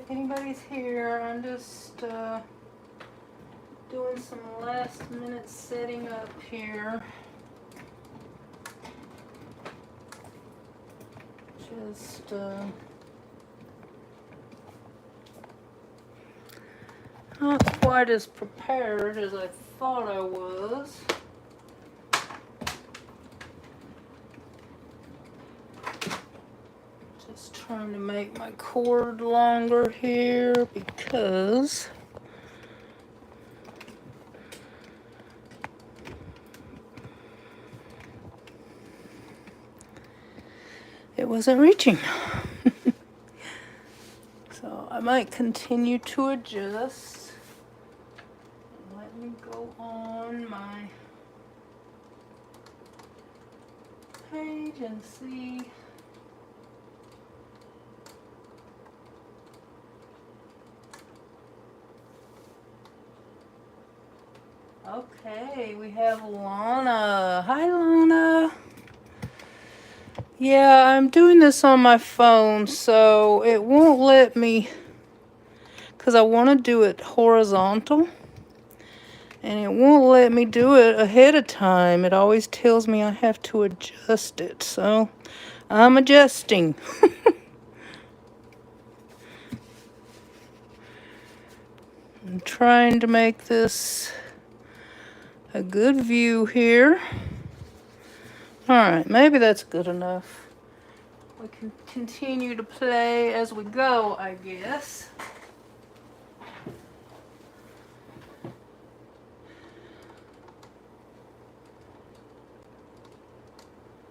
if anybody's here. I'm just doing some last minute setting up here. Just not quite as prepared as I thought I was. Just trying to make my cord longer here because it wasn't reaching. So I might continue to adjust. Let me go on my page and see. Okay, we have Lana. Hi, Lana. Yeah, I'm doing this on my phone, so it won't let me, because I want to do it horizontal, and it won't let me do it ahead of time. It always tells me I have to adjust it, so I'm adjusting. I'm trying to make this a good view here. Alright, maybe that's good enough. We can continue to play as we go, I guess.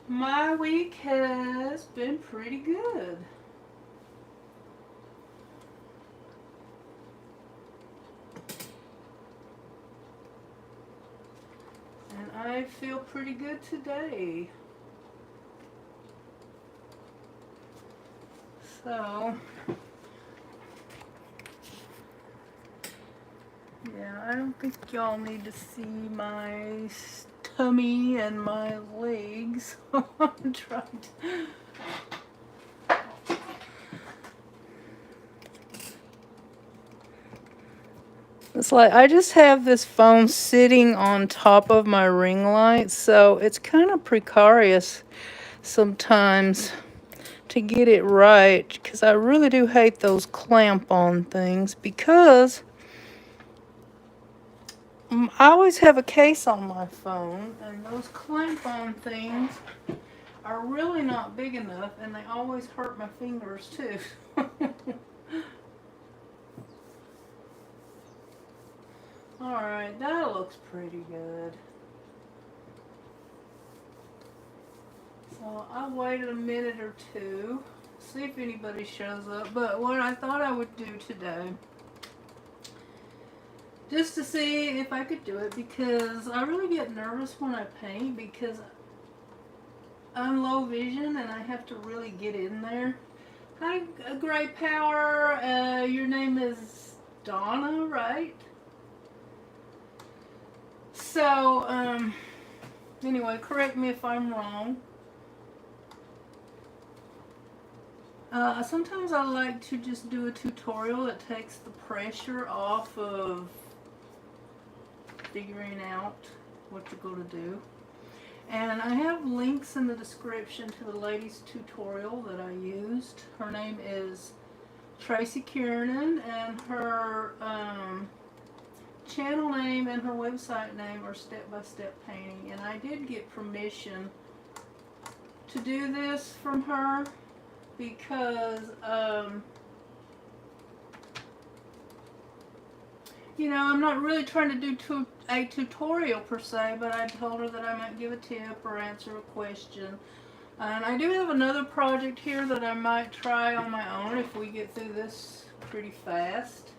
My week has been pretty good. And I feel pretty good today. So, yeah, I don't think y'all need to see my tummy and my legs. I'm trying to... It's like I just have this phone sitting on top of my ring light, so it's kind of precarious sometimes to get it right, because I really do hate those clamp-on things, because I always have a case on my phone, and those clamp-on things are really not big enough, and they always hurt my fingers too. Alright, that looks pretty good. So I'll wait a minute or two, see if anybody shows up. But what I thought I would do today, just to see if I could do it, because I really get nervous when I paint, because I'm low vision and I have to really get in there. Hi, Great Power. Your name is Donna, right? So, anyway, correct me if I'm wrong. Sometimes I like to just do a tutorial that takes the pressure off of figuring out what you're going to do. And I have links in the description to the lady's tutorial that I used. Her name is Tracy Kiernan, and her channel name and her website name are Step by Step Painting. And I did get permission to do this from her, because you know, I'm not really trying to do a tutorial per se, but I told her that I might give a tip or answer a question. And I do have another project here that I might try on my own if we get through this pretty fast.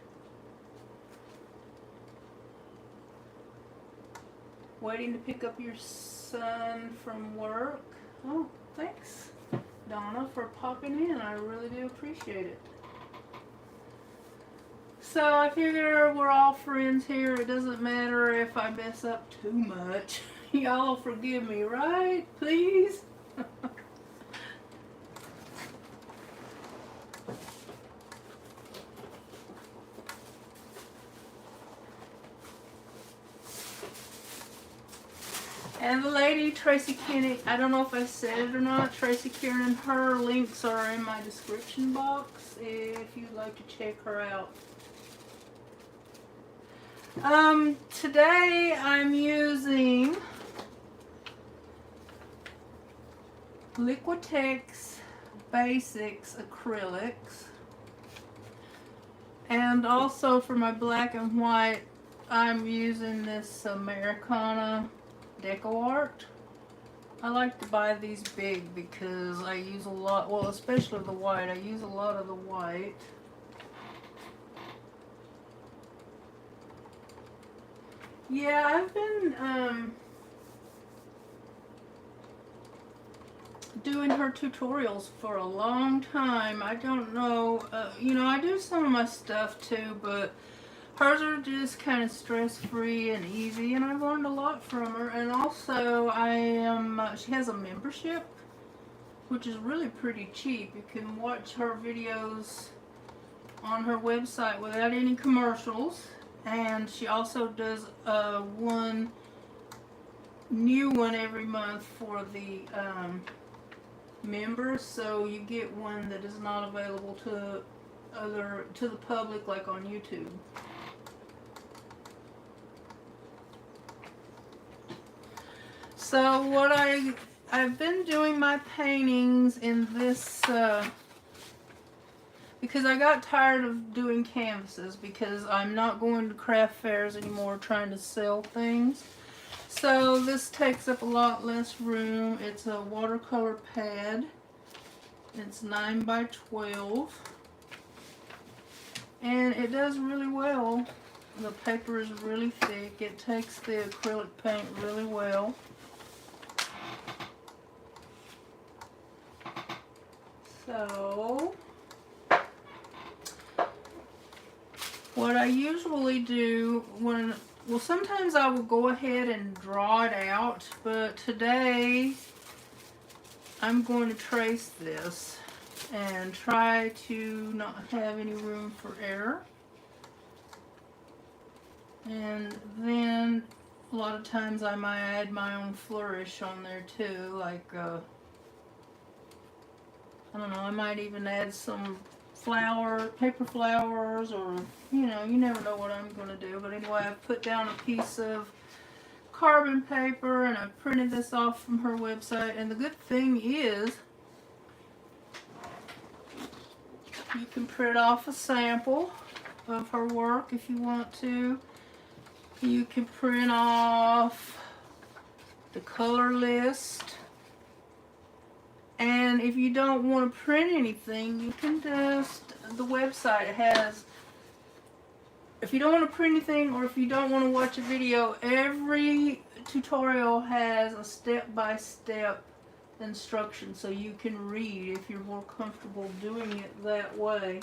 Waiting to pick up your son from work. Oh, thanks, Donna, for popping in. I really do appreciate it. So I figure we're all friends here. It doesn't matter if I mess up too much. Y'all forgive me, right? Please? And the lady, Tracy Kieran, I don't know if I said it or not, Tracy Kieran, her links are in my description box if you'd like to check her out. Today I'm using Liquitex Basics acrylics, and also for my black and white I'm using this Americana Deco Art. I like to buy these big because I use a lot, well, especially the white. I use a lot of the white. Yeah, I've been doing her tutorials for a long time. I don't know, you know, I do some of my stuff too, but hers are just kind of stress-free and easy, and I've learned a lot from her. And also, she has a membership, which is really pretty cheap. You can watch her videos on her website without any commercials. And she also does one new one every month for the members, so you get one that is not available to the public, like on YouTube. So what I've been doing my paintings in this because I got tired of doing canvases because I'm not going to craft fairs anymore trying to sell things. So this takes up a lot less room. It's a watercolor pad. It's 9 by 12. And it does really well. The paper is really thick. It takes the acrylic paint really well. So what I usually do well, sometimes I will go ahead and draw it out, but today I'm going to trace this and try to not have any room for error. And then a lot of times I might add my own flourish on there too, like I don't know, I might even add some paper flowers, or you know, you never know what I'm going to do. But anyway, I've put down a piece of carbon paper and I printed this off from her website. And the good thing is you can print off a sample of her work if you want to. You can print off the color list. And if you don't want to print anything, you can the website has, if you don't want to print anything or if you don't want to watch a video, every tutorial has a step-by-step instruction so you can read if you're more comfortable doing it that way.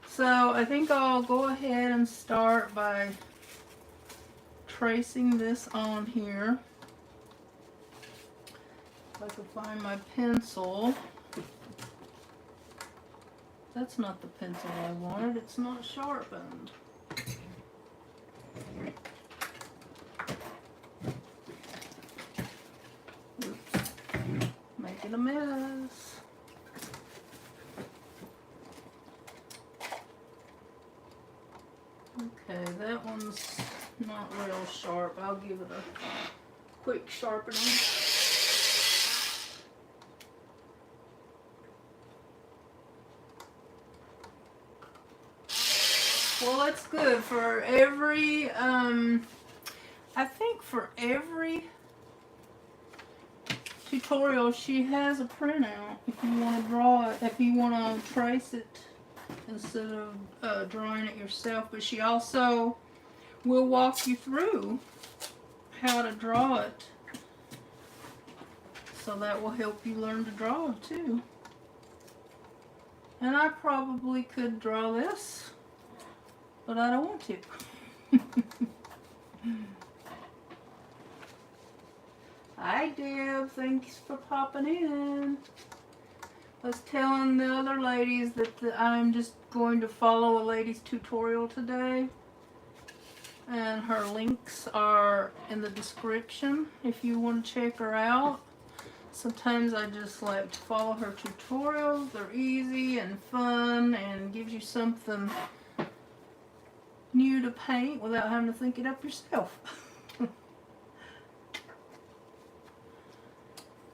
So I think I'll go ahead and start by tracing this on here. If I can find my pencil. That's not the pencil I wanted. It's not sharpened. Oops. Making a mess. Okay, that one's not real sharp. I'll give it a quick sharpening. Well, that's good for every, I think for every tutorial she has a printout if you want to draw it, if you want to trace it instead of drawing it yourself. But she also will walk you through how to draw it, so that will help you learn to draw too. And I probably could draw this, but I don't want to. Hi Deb, thanks for popping in. I was telling the other ladies that I'm just going to follow a lady's tutorial today. and her links are in the description if you want to check her out. Sometimes I just like to follow her tutorials. They're easy and fun and gives you something new to paint without having to think it up yourself.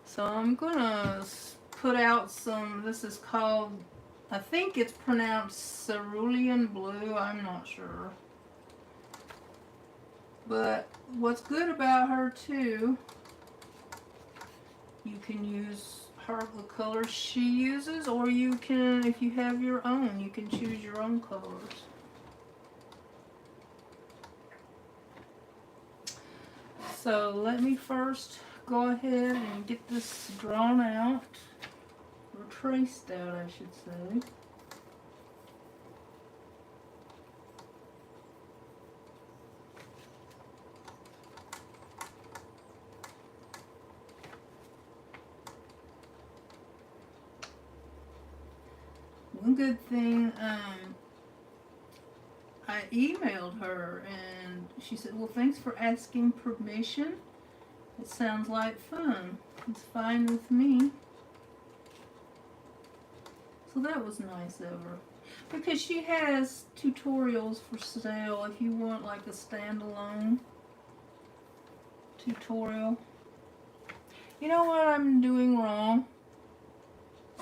So I'm gonna put out some, this is called, I think it's pronounced cerulean blue, I'm not sure. But what's good about her too, you can use the colors she uses, or you can, if you have your own, you can choose your own colors. So let me first go ahead and get this drawn out, or traced out I should say. One good thing, I emailed her and she said, well, thanks for asking permission. It sounds like fun. It's fine with me. So that was nice of her. Because she has tutorials for sale if you want like a standalone tutorial. You know what I'm doing wrong?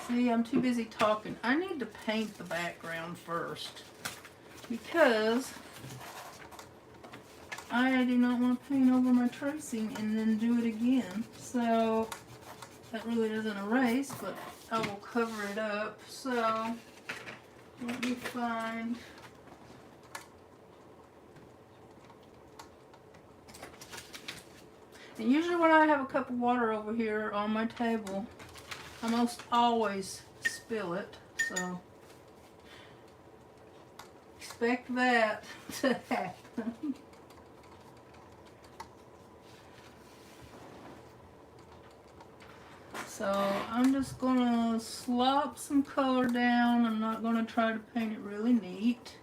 See, I'm too busy talking. I need to paint the background first. Because I do not want to paint over my tracing and then do it again. So that really doesn't erase, but I will cover it up. So let me find, and usually when I have a cup of water over here on my table, I most always spill it, so expect that to happen. So I'm just gonna slop some color down. I'm not gonna try to paint it really neat.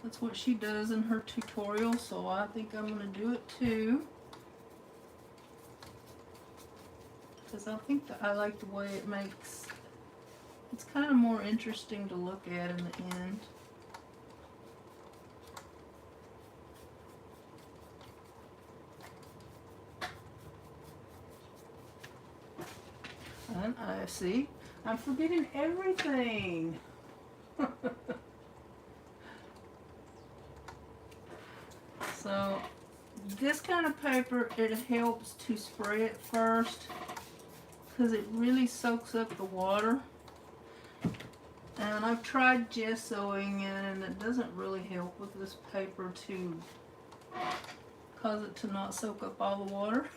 That's what she does in her tutorial, so I think I'm gonna do it too. Because I think that I like the way it makes, it's kind of more interesting to look at in the end. And I see, I'm forgetting everything. So this kind of paper, it helps to spray it first because it really soaks up the water. And I've tried gessoing it and it doesn't really help with this paper to cause it to not soak up all the water.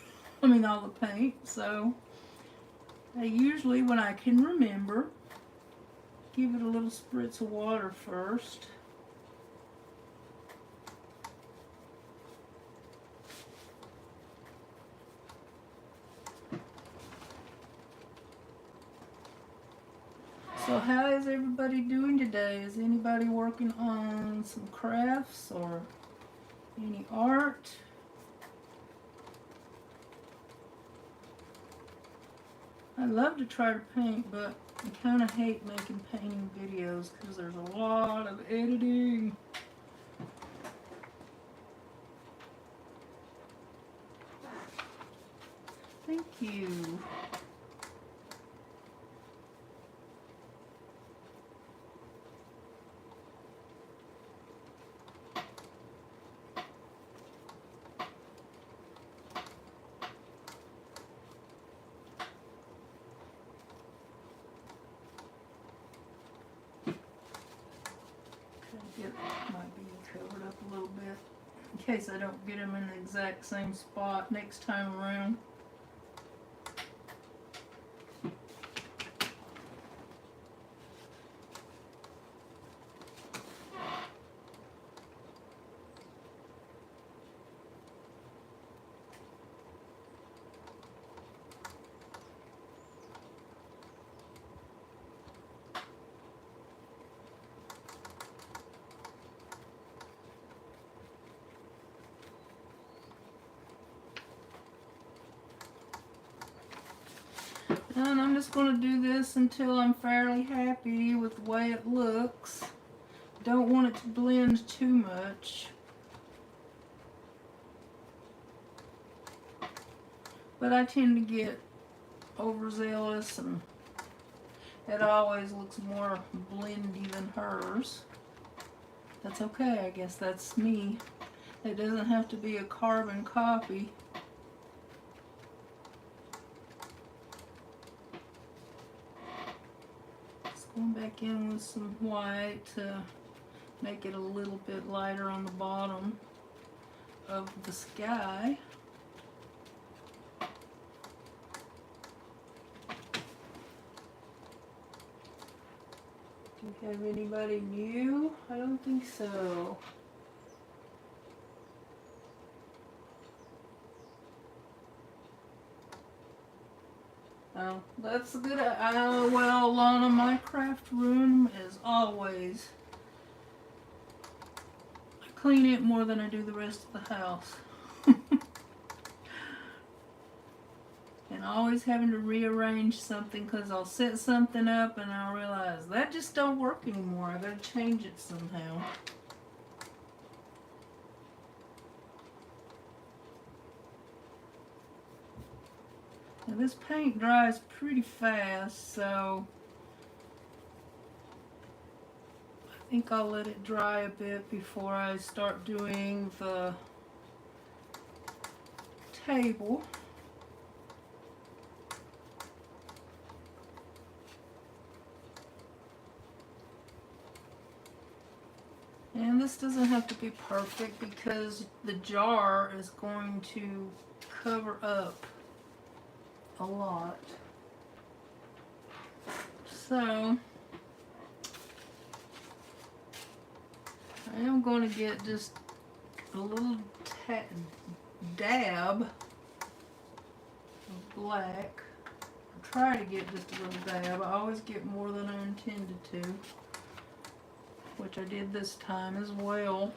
I mean all the paint. So I usually, when I can remember, give it a little spritz of water first. So how is everybody doing today? Is anybody working on some crafts or any art? I love to try to paint, but I kind of hate making painting videos because there's a lot of editing. Thank you. It might be covered up a little bit in case I don't get them in the exact same spot next time around. And I'm just going to do this until I'm fairly happy with the way it looks. Don't want it to blend too much. But I tend to get overzealous and it always looks more blendy than hers. That's okay, I guess that's me. It doesn't have to be a carbon copy. Just going back in with some white to make it a little bit lighter on the bottom of the sky. Do you have anybody new? I don't think so. Oh, that's good. Well, Lana, my craft room is always, I clean it more than I do the rest of the house. And always having to rearrange something because I'll set something up and I'll realize that just don't work anymore. I gotta change it somehow. Now this paint dries pretty fast, so I think I'll let it dry a bit before I start doing the table. And this doesn't have to be perfect because the jar is going to cover up a lot. So I am going to get just a little dab of black. I try to get just a little dab. I always get more than I intended to, which I did this time as well.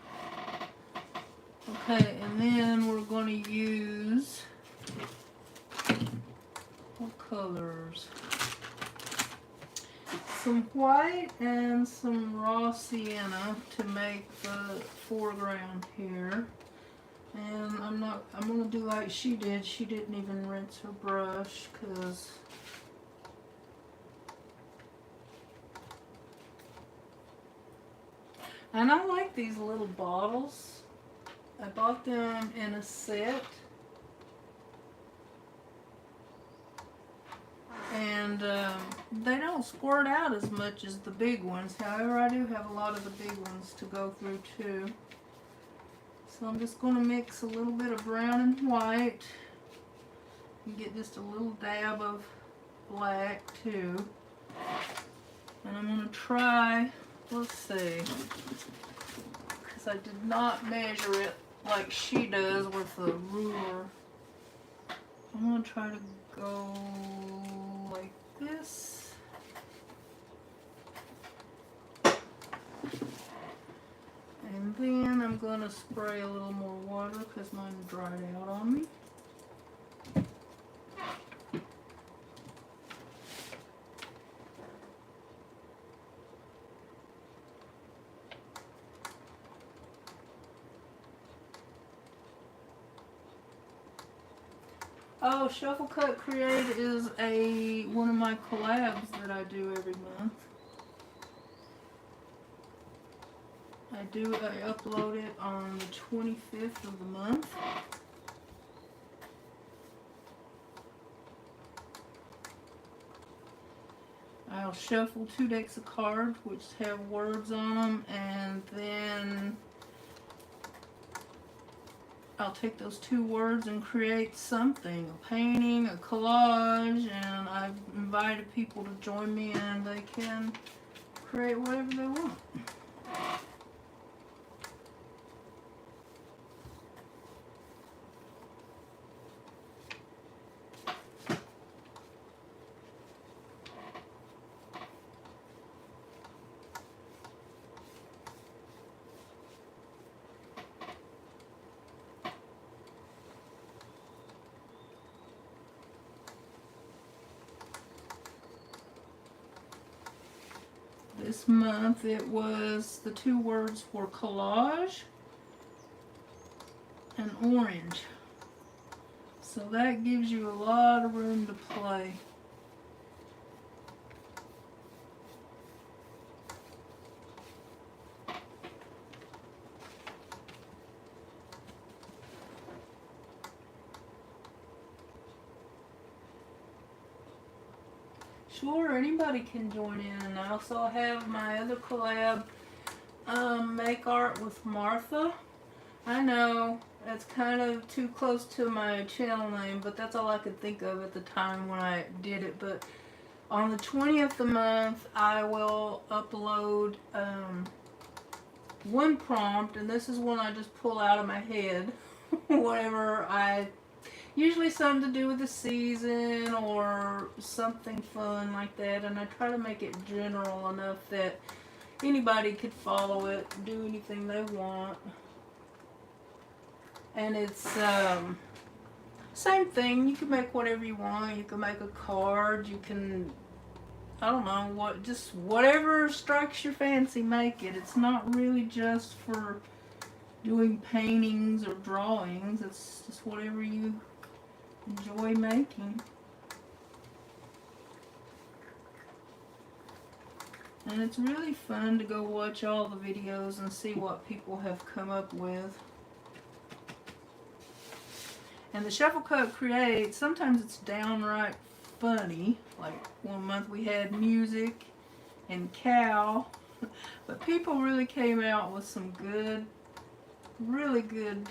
Okay, and then we're going to use, what colors? Some white and some raw sienna to make the foreground here. And I'm going to do like she did. She didn't even rinse her brush because and I like these little bottles. I bought them in a set. And they don't squirt out as much as the big ones. However, I do have a lot of the big ones to go through too. So I'm just going to mix a little bit of brown and white and get just a little dab of black too. And I'm going to try, let's see, because I did not measure it like she does with the ruler. I'm going to try to go like this. And then I'm going to spray a little more water because mine dried out on me. Oh, Shuffle Cut Create is one of my collabs that I do every month. I upload it on the 25th of the month. I'll shuffle 2 decks of cards which have words on them, and then I'll take those 2 words and create something, a painting, a collage, and I've invited people to join me and they can create whatever they want. this month. It was, the two words were collage and orange. So that gives you a lot of room to play. Sure, anybody can join in. And I also have my other collab, Make Art with Martha. I know, it's kind of too close to my channel name, but that's all I could think of at the time when I did it. But on the 20th of the month, I will upload one prompt, and this is one I just pull out of my head. Whatever usually something to do with the season or something fun like that, and I try to make it general enough that anybody could follow it, do anything they want. And it's same thing, you can make whatever you want. You can make a card, you can, I don't know, just whatever strikes your fancy, make it. It's not really just for doing paintings or drawings, it's just whatever you enjoy making. And it's really fun to go watch all the videos and see what people have come up with. And the Shuffle Cup Create, sometimes it's downright funny. Like one month we had music and cow. But people really came out with some good, really good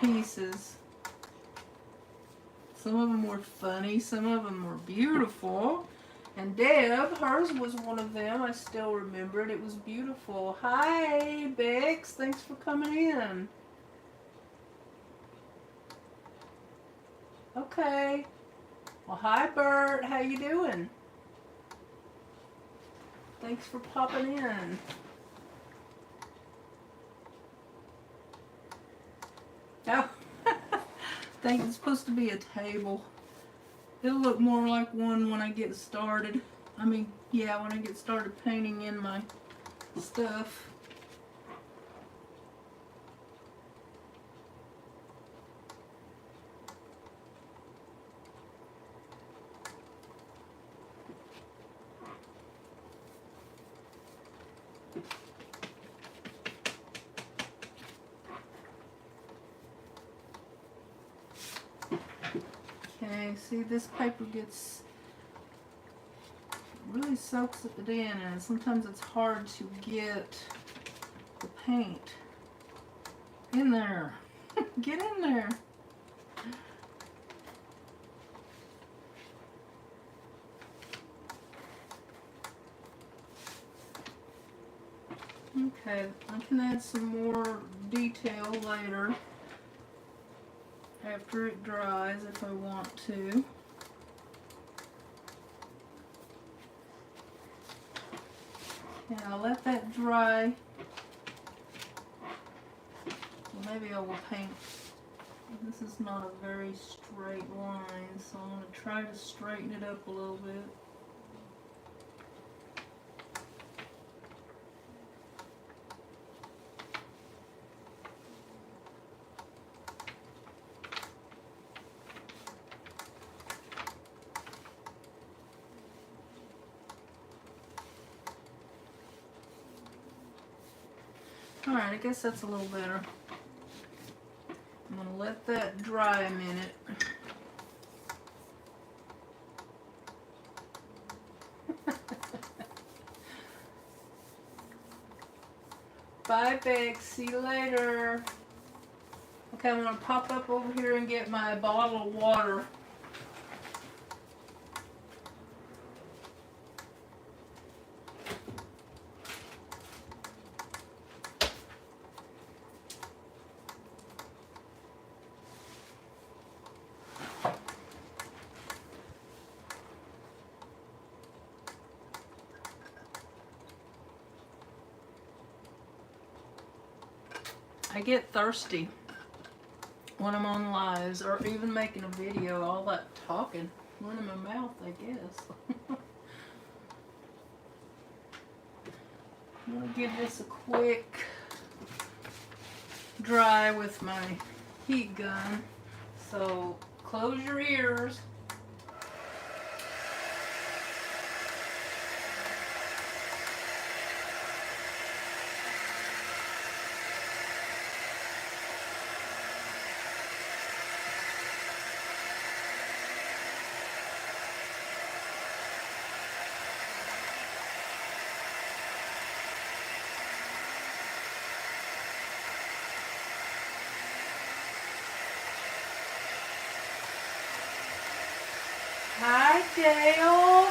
pieces. Some of them were funny, some of them were beautiful. And Deb, hers was one of them. I still remember it. It was beautiful. Hi, Bex. Thanks for coming in. Okay. Well, hi, Bert. How you doing? Thanks for popping in. Oh, I think it's supposed to be a table. It'll look more like one when I get started. I mean, yeah, when I get started painting in my stuff. Okay, see, this paper gets, really soaks it in, and sometimes it's hard to get the paint in there. Get in there. Okay, I can add some more detail later after it dries if I want to. Yeah, I'll let that dry. Well, maybe I will paint. This is not a very straight line, so I'm going to try to straighten it up a little bit. Alright, I guess that's a little better. I'm going to let that dry a minute. Bye, Bex. See you later. Okay, I'm going to pop up over here and get my bottle of water. I get thirsty when I'm on lives or even making a video. All that talking went in my mouth, I guess. going to give this a quick dry with my heat gun. So close your ears. Hi, Dale.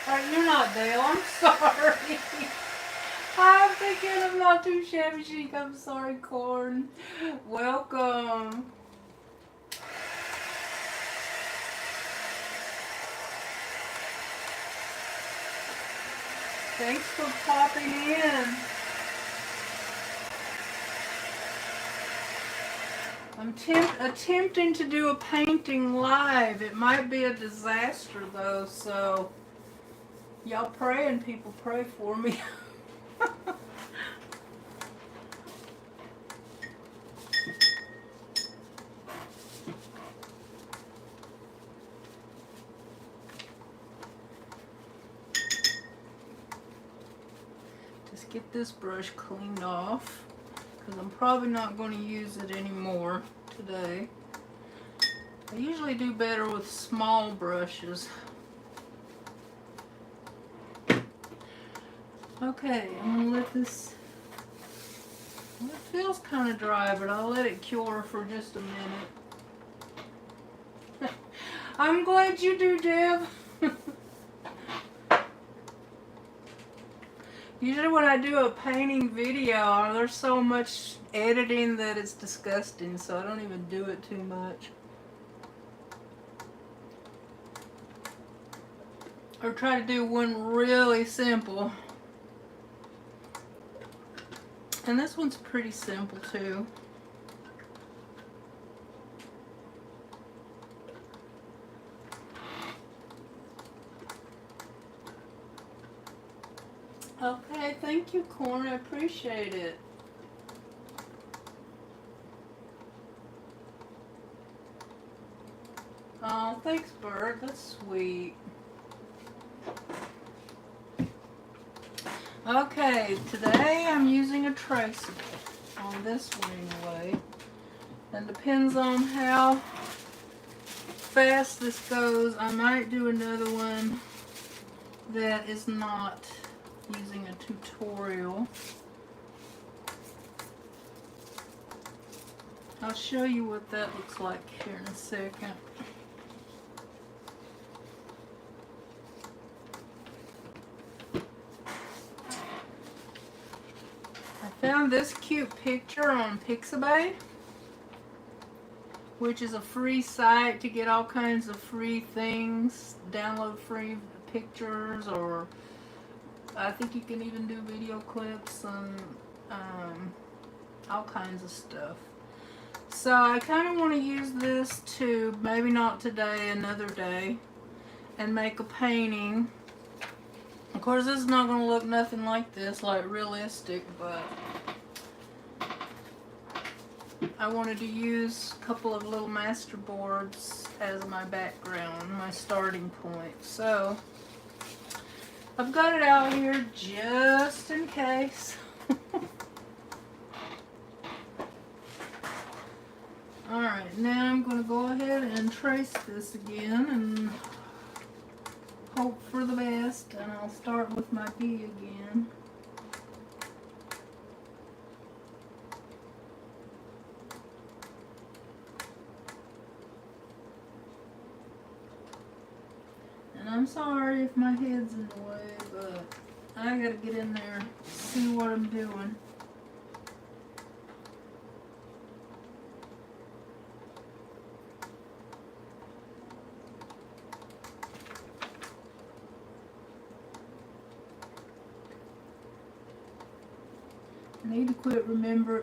Oh, you're not Dale. I'm sorry. I'm thinking I'm not too shabby chic. I'm sorry, Corn. Welcome. Thanks for popping in. I'm attempting to do a painting live. It might be a disaster though, so y'all praying people pray for me. Just get this brush cleaned off because I'm probably not going to use it anymore today. I usually do better with small brushes. Okay, I'm going to let this, well, it feels kind of dry, but I'll let it cure for just a minute. I'm glad you do, Deb. Usually when I do a painting video, there's so much editing that it's disgusting, so I don't even do it too much. Or try to do one really simple. And this one's pretty simple too. Okay, thank you, Corn. I appreciate it. Oh, thanks, Bert. That's sweet. Okay, today I'm using a traceable on this one anyway. And depends on how fast this goes. I might do another one that is not using a tutorial. I'll show you what that looks like here in a second. I found this cute picture on Pixabay, which is a free site to get all kinds of free things, download free pictures, or I think you can even do video clips and all kinds of stuff. So I kind of want to use this to, maybe not today, another day, and make a painting. Of course, this is not going to look nothing like this, like realistic, but I wanted to use a couple of little master boards as my background, my starting point. So I've got it out here just in case. Alright, now I'm going to go ahead and trace this again and hope for the best, and I'll start with my B again. And I'm sorry if my head's in the way, but I gotta get in there and see what I'm doing.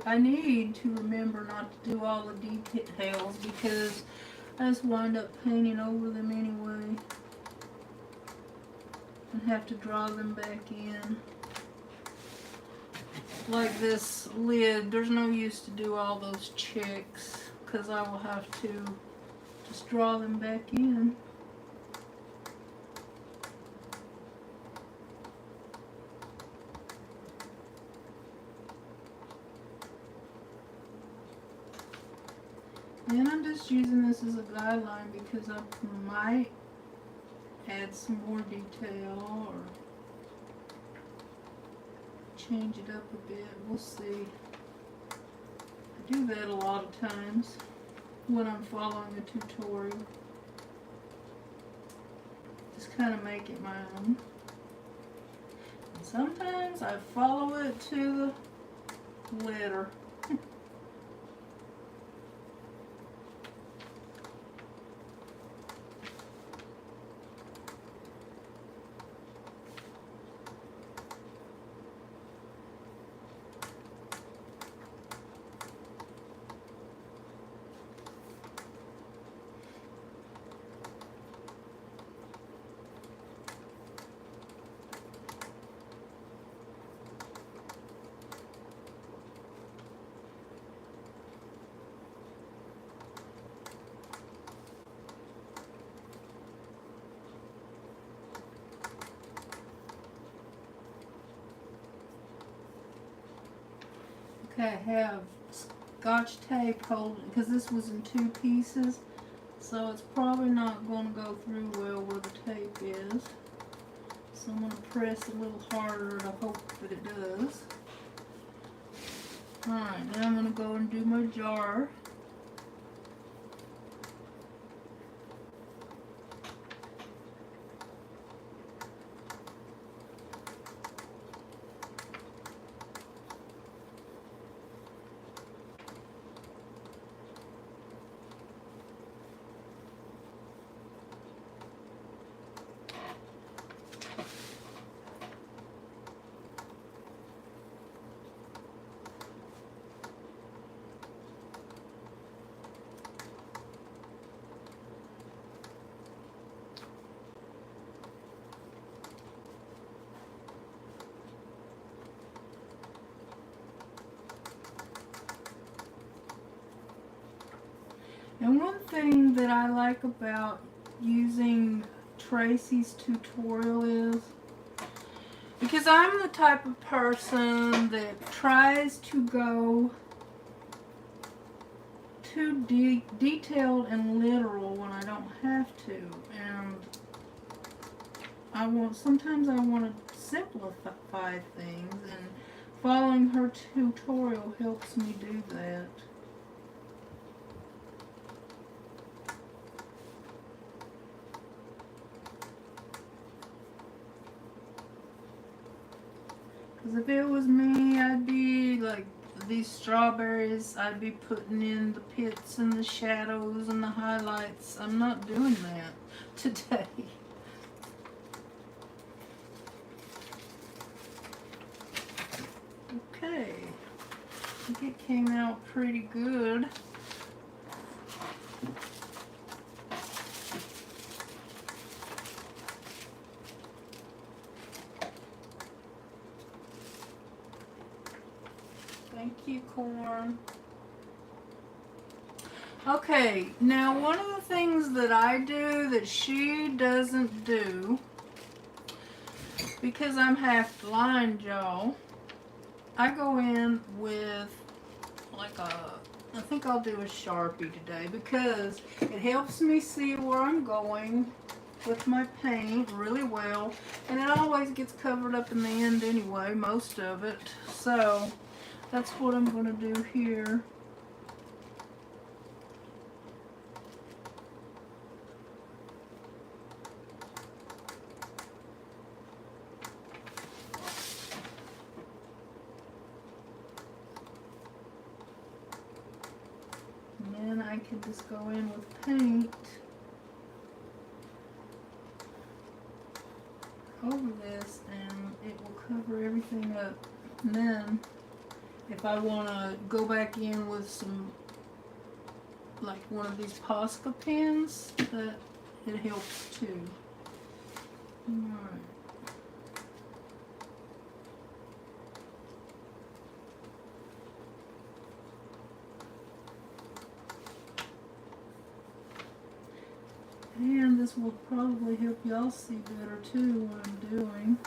I need to remember not to do all the details because I just wind up painting over them anyway. and have to draw them back in. Like this lid, there's no use to do all those checks because I will have to just draw them back in. And I'm just using this as a guideline because I might add some more detail or change it up a bit. We'll see. I do that a lot of times when I'm following a tutorial. Just kind of make it my own. And sometimes I follow it to the letter. Okay, I have Scotch tape holding, because this was in 2 pieces, so it's probably not going to go through well where the tape is. So I'm going to press a little harder to hope that it does. Alright, now I'm going to go and do my jar. And one thing that I like about using Tracy's tutorial is, because I'm the type of person that tries to go too detailed and literal when I don't have to, and sometimes I want to simplify things, and following her tutorial helps me do that. Because if it was me, I'd be like these strawberries, I'd be putting in the pits and the shadows and the highlights. I'm not doing that today. Okay, I think it came out pretty good. Thank you, Corn. Okay, now one of the things that I do that she doesn't do, because I'm half blind, y'all, I go in with like I think I'll do a Sharpie today because it helps me see where I'm going with my paint really well, and it always gets covered up in the end anyway, most of it. So that's what I'm going to do here. And then I can just go in with paint over this and it will cover everything up. And then if I want to go back in with some, like one of these Posca pens, that it helps too. Alright. this will probably help y'all see better too what I'm doing.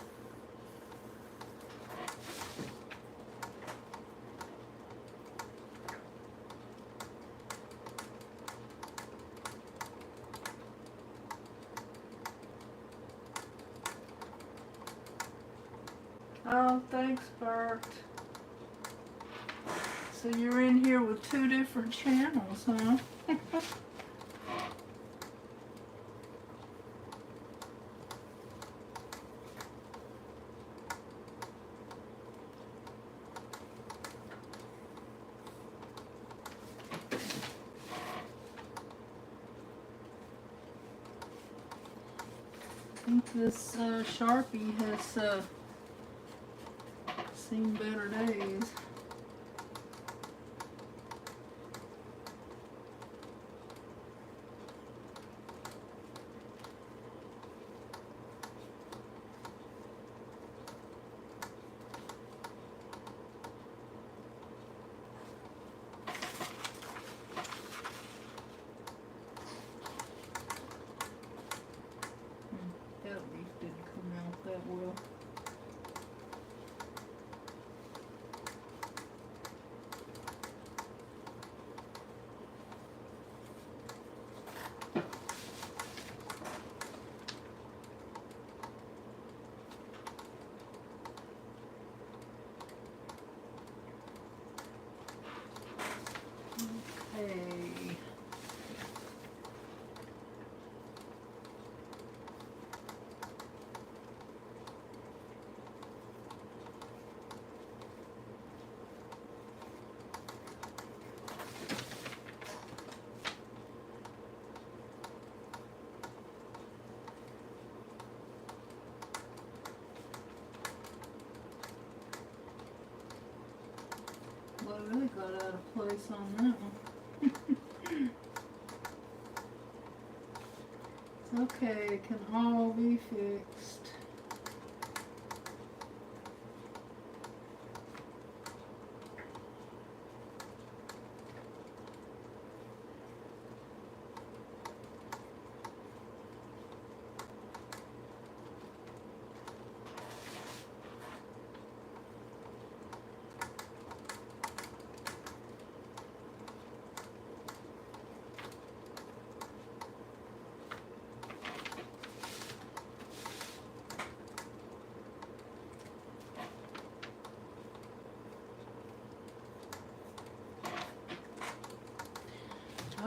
Oh, thanks, Bert. So you're in here with 2 different channels, huh? I think this Sharpie has seen better days. That leaf didn't come out that well. Okay. Well, I really got out of place on that one. It's okay, it can all be fixed.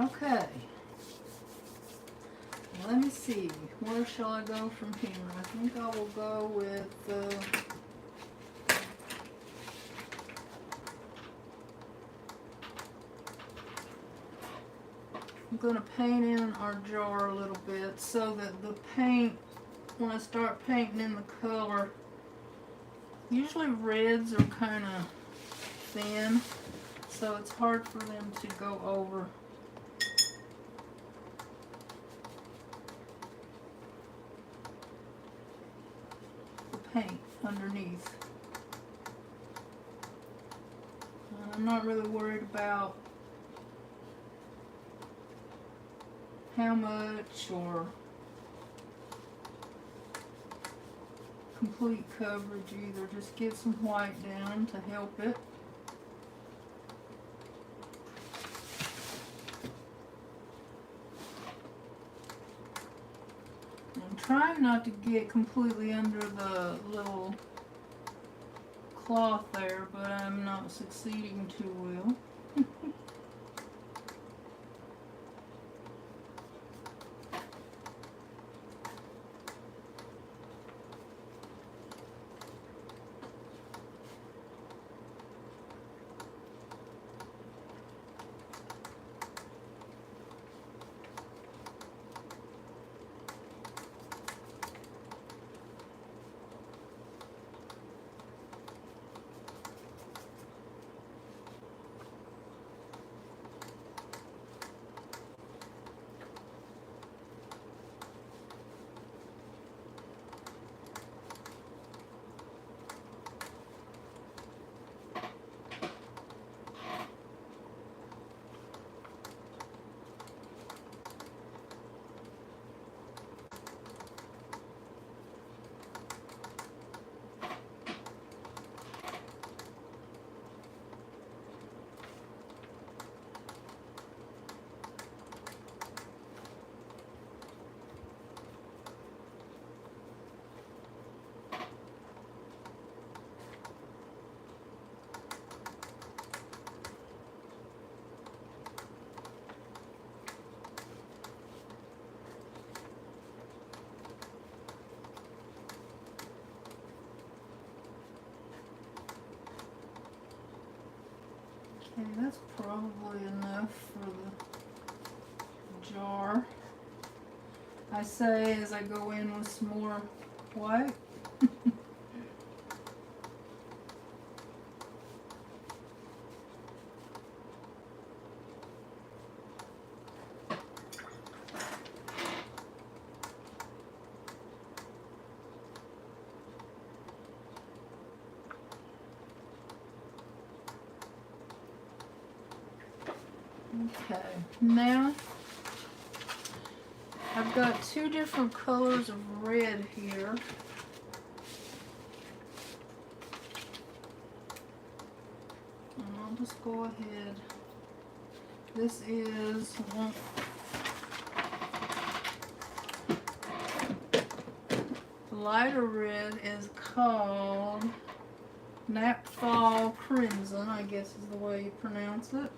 Okay. Let me see. Where shall I go from here? I think I will go with I'm going to paint in our jar a little bit so that the paint, when I start painting in the color, usually reds are kind of thin, so it's hard for them to go over the paint underneath. And I'm not really worried about how much or complete coverage either. Just get some white down to help it. I'm trying not to get completely under the little cloth there, but I'm not succeeding too well. Okay, that's probably enough for the jar. I say as I go in with some more white. Okay, now I've got two different colors of red here. And I'll just go ahead. This is the lighter red is called Napthal Crimson, I guess is the way you pronounce it.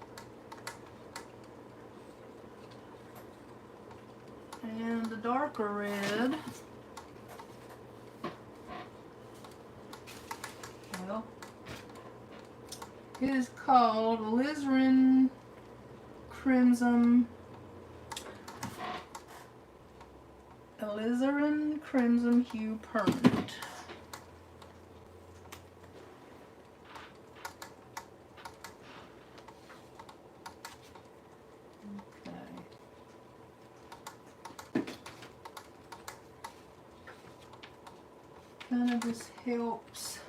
And the darker red, well, it is called Alizarin Crimson. Alizarin Crimson Hue Permanent. Kind of just helps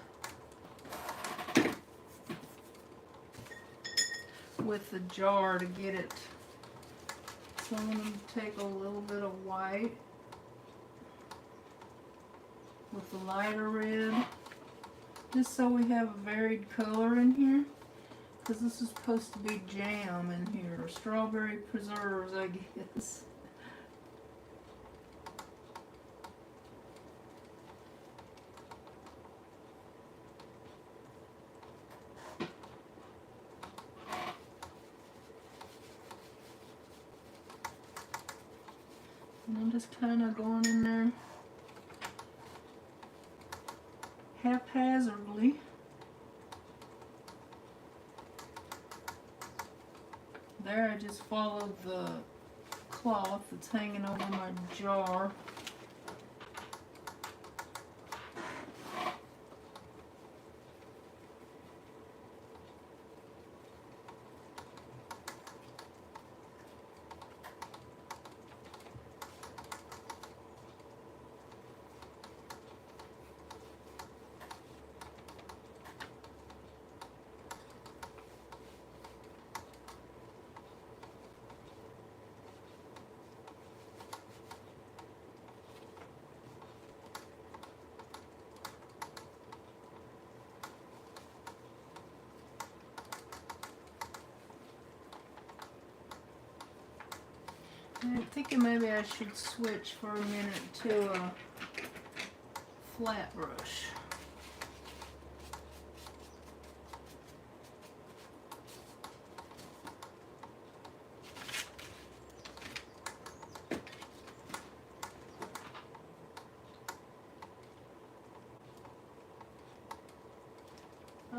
with the jar to get it. So I'm going to take a little bit of white with the lighter red, just so we have a varied color in here, because this is supposed to be jam in here, or strawberry preserves, I guess. And I'm just kind of going in there haphazardly. There I just followed the cloth that's hanging over my jar. I'm thinking maybe I should switch for a minute to a flat brush.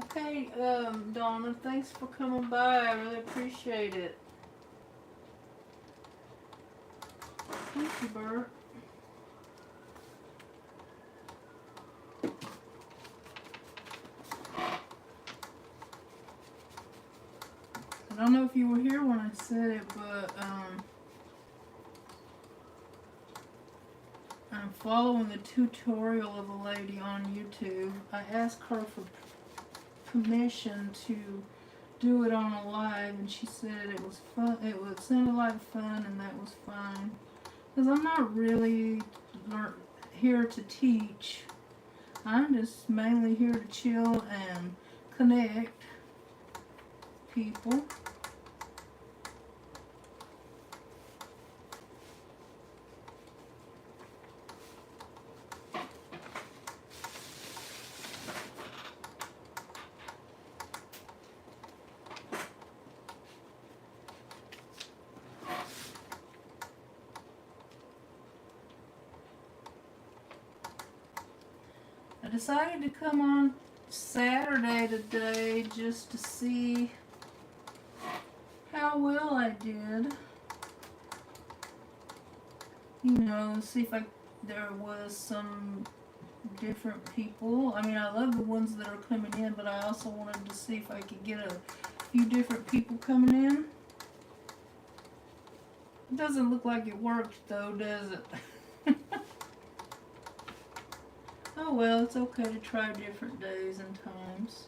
Okay, Donna, thanks for coming by. I really appreciate it. Thank you, Bert. I don't know if you were here when I said it, but I'm following the tutorial of a lady on YouTube. I asked her for permission to do it on a live, and she said it was fun. It would sound like fun, and that was fine. Because I'm not really here to teach. I'm just mainly here to chill and connect people. I decided to come on Saturday today just to see how well I did. You know, see if there was some different people. I mean, I love the ones that are coming in, but I also wanted to see if I could get a few different people coming in. It doesn't look like it worked though, does it? Oh well, it's okay to try different days and times.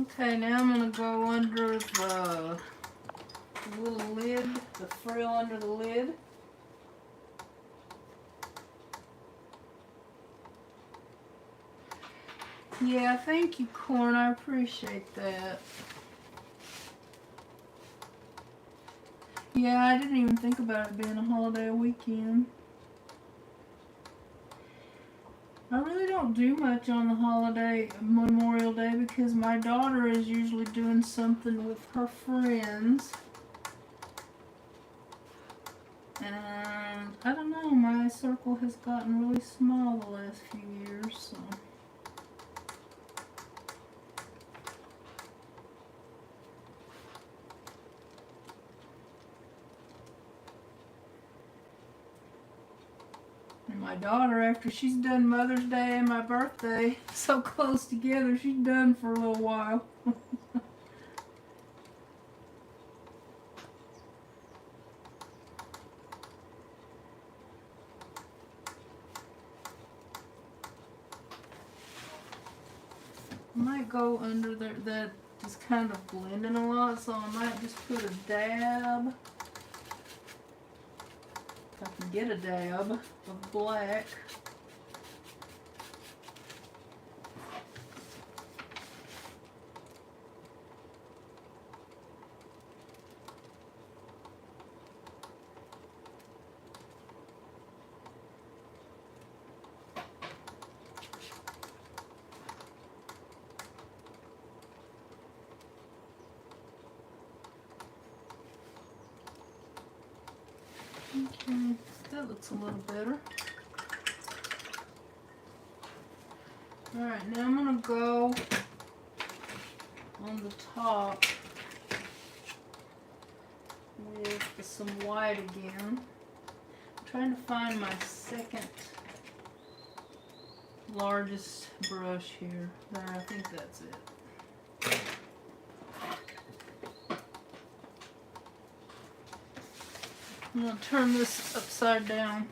Okay, now I'm going to go under the little lid, the frill under the lid. Yeah, thank you, Corn. I appreciate that. Yeah, I didn't even think about it being a holiday weekend. I really don't do much on the holiday Memorial Day because my daughter is usually doing something with her friends. And I don't know, my circle has gotten really small the last few years, so. And my daughter, after she's done Mother's Day and my birthday so close together, she's done for a little while. I might go under there, that is kind of blending a lot, so I might just put a dab, if I can get a dab, of black. Okay, that looks a little better. Alright, now I'm going to go on the top with some white again. I'm trying to find my second largest brush here. There, I think that's it. I'm going to turn this upside down.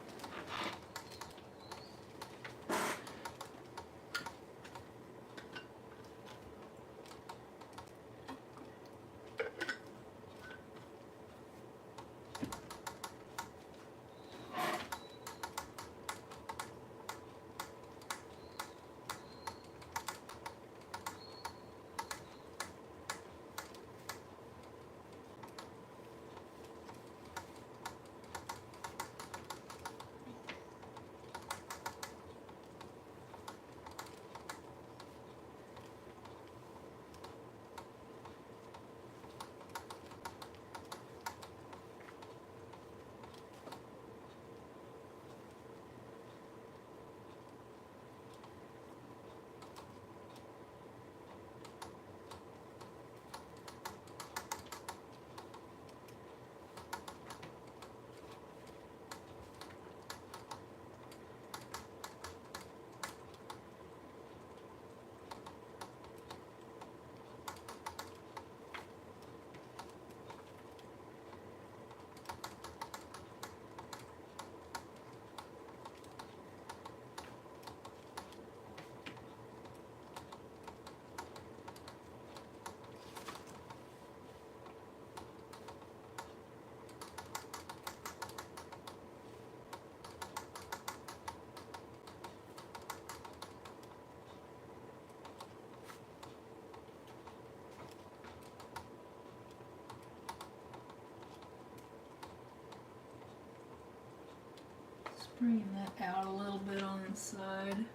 Bring that out a little bit on the side.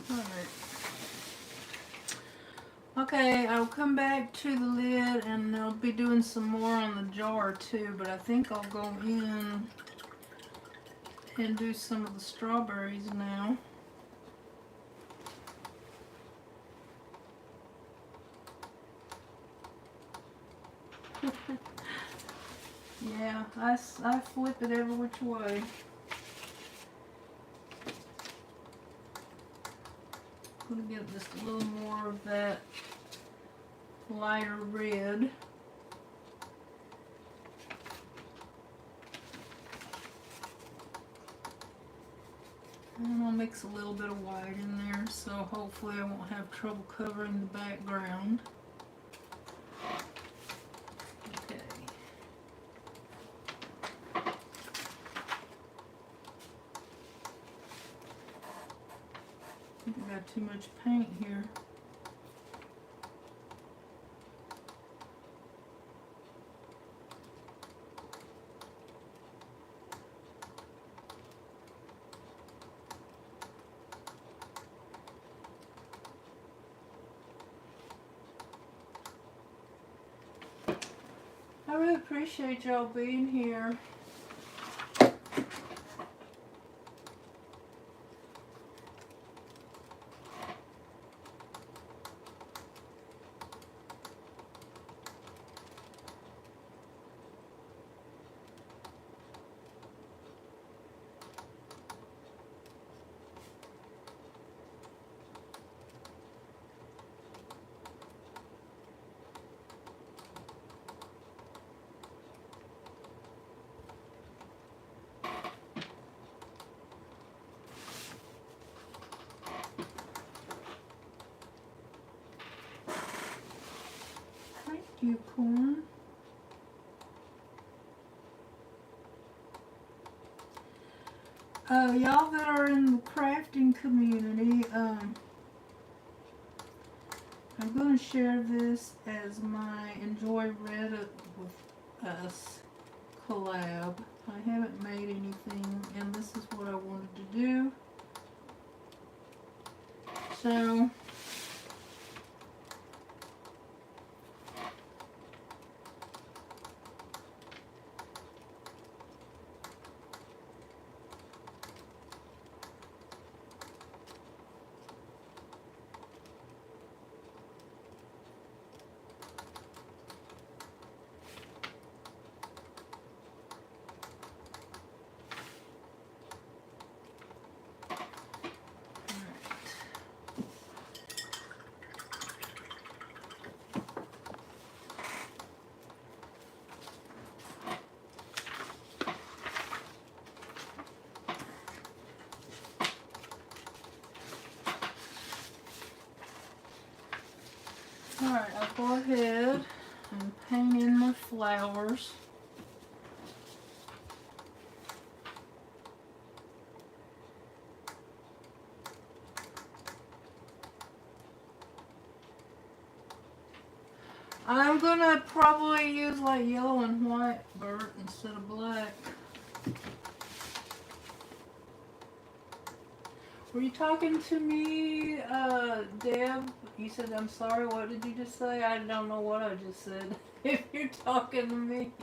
Alright. Okay, I'll come back to the lid and I'll be doing some more on the jar too, but I think I'll go in and do some of the strawberries now. Yeah, I flip it every which way. I'm going to get just a little more of that lighter red. And I'll mix a little bit of white in there, so hopefully I won't have trouble covering the background. Okay. I think I got too much paint here. I really appreciate y'all being here. Thank you, Corn. Y'all that are in the crafting community, I'm going to share this as my Enjoy Reddit with Us collab. I haven't made anything, and this is what I wanted to do. So, alright, I'll go ahead and paint in my flowers. I'm gonna probably use like yellow and white, Bert, instead of black. Were you talking to me, Deb? You said, I'm sorry, what did you just say? I don't know what I just said. If you're talking to me.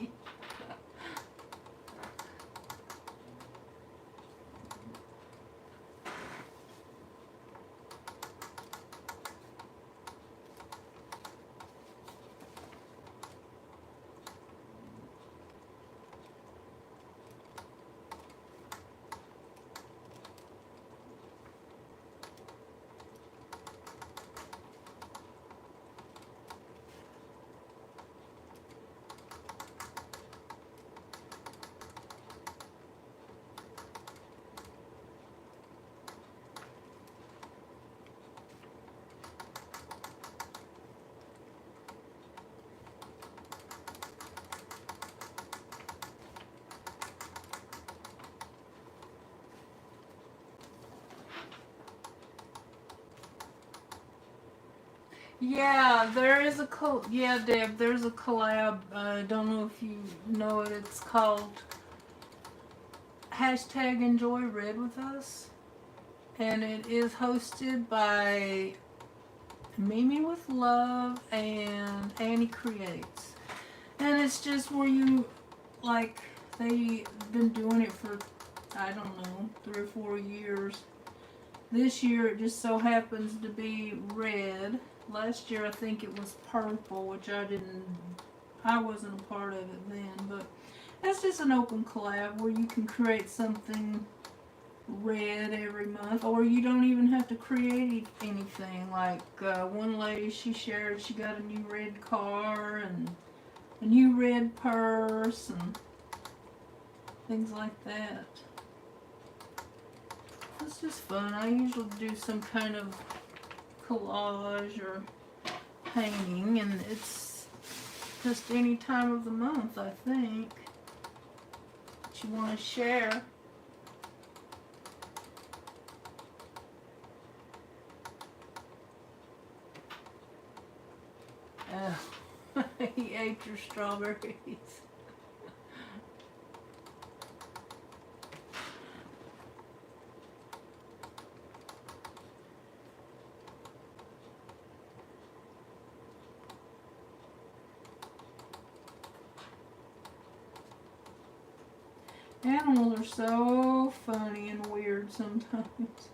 Yeah, there is a yeah, Deb. There's a collab. I don't know if you know it. It's called hashtag Enjoy Red with Us, and it is hosted by Mimi with Love and Annie Creates, and it's just where you like they've been doing it for I don't know 3 or 4 years. This year it just so happens to be red. Last year I think it was purple, which I wasn't a part of it then, but that's just an open collab where you can create something red every month, or you don't even have to create anything. Like one lady, she shared she got a new red car and a new red purse and things like that. It's just fun. I usually do some kind of collage or painting, and it's just any time of the month, I think, that you want to share. He ate your strawberries. Animals are so funny and weird sometimes.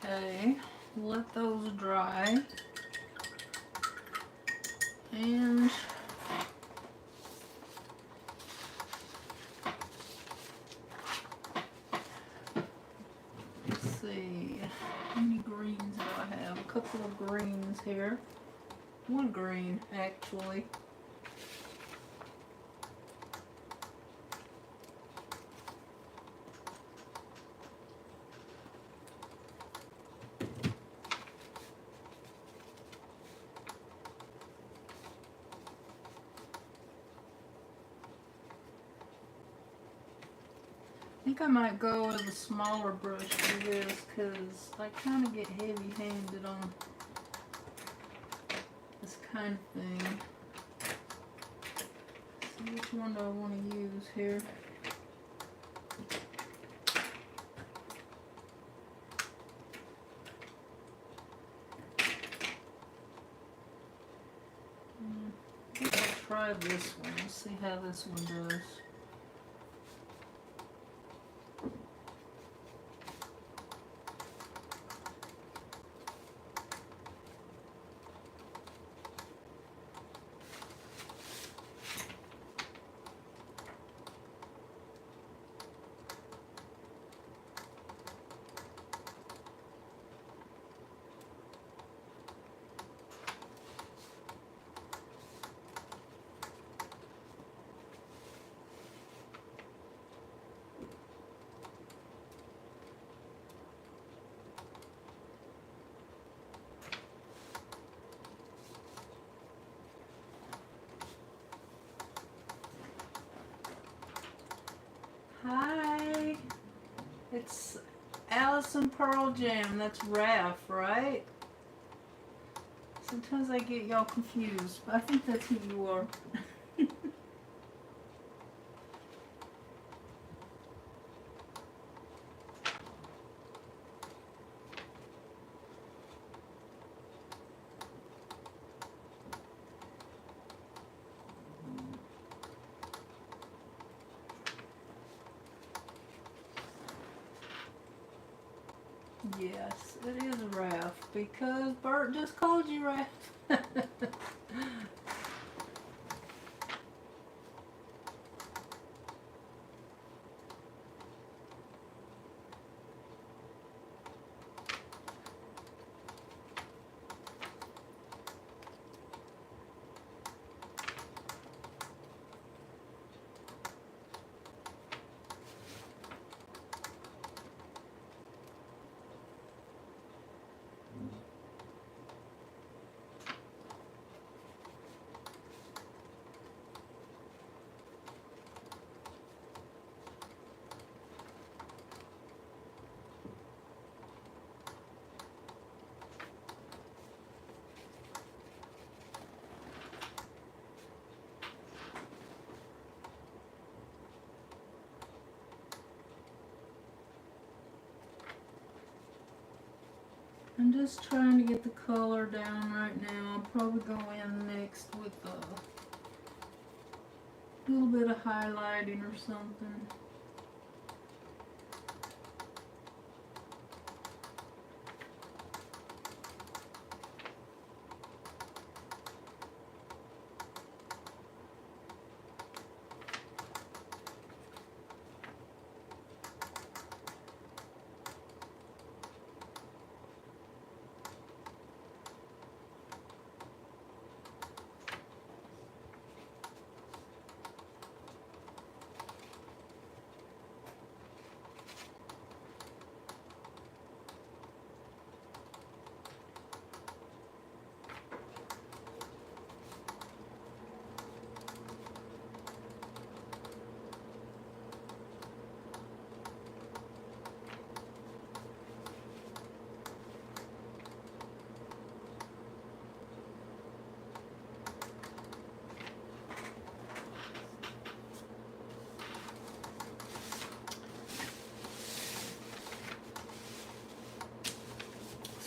Okay, let those dry. And let's see, how many greens do I have? A couple of greens here. One green, actually. I think I might go with a smaller brush for this because I kind of get heavy-handed on this kind of thing. So which one do I want to use here? I think I'll try this one. Let's see how this one does. Hi, it's Allison Pearl Jam. That's Raph, right? Sometimes I get y'all confused, but I think that's who you are. Yes, it is Raph because Bert just called you Raph. I'm just trying to get the color down right now. I'll probably go in next with a little bit of highlighting or something.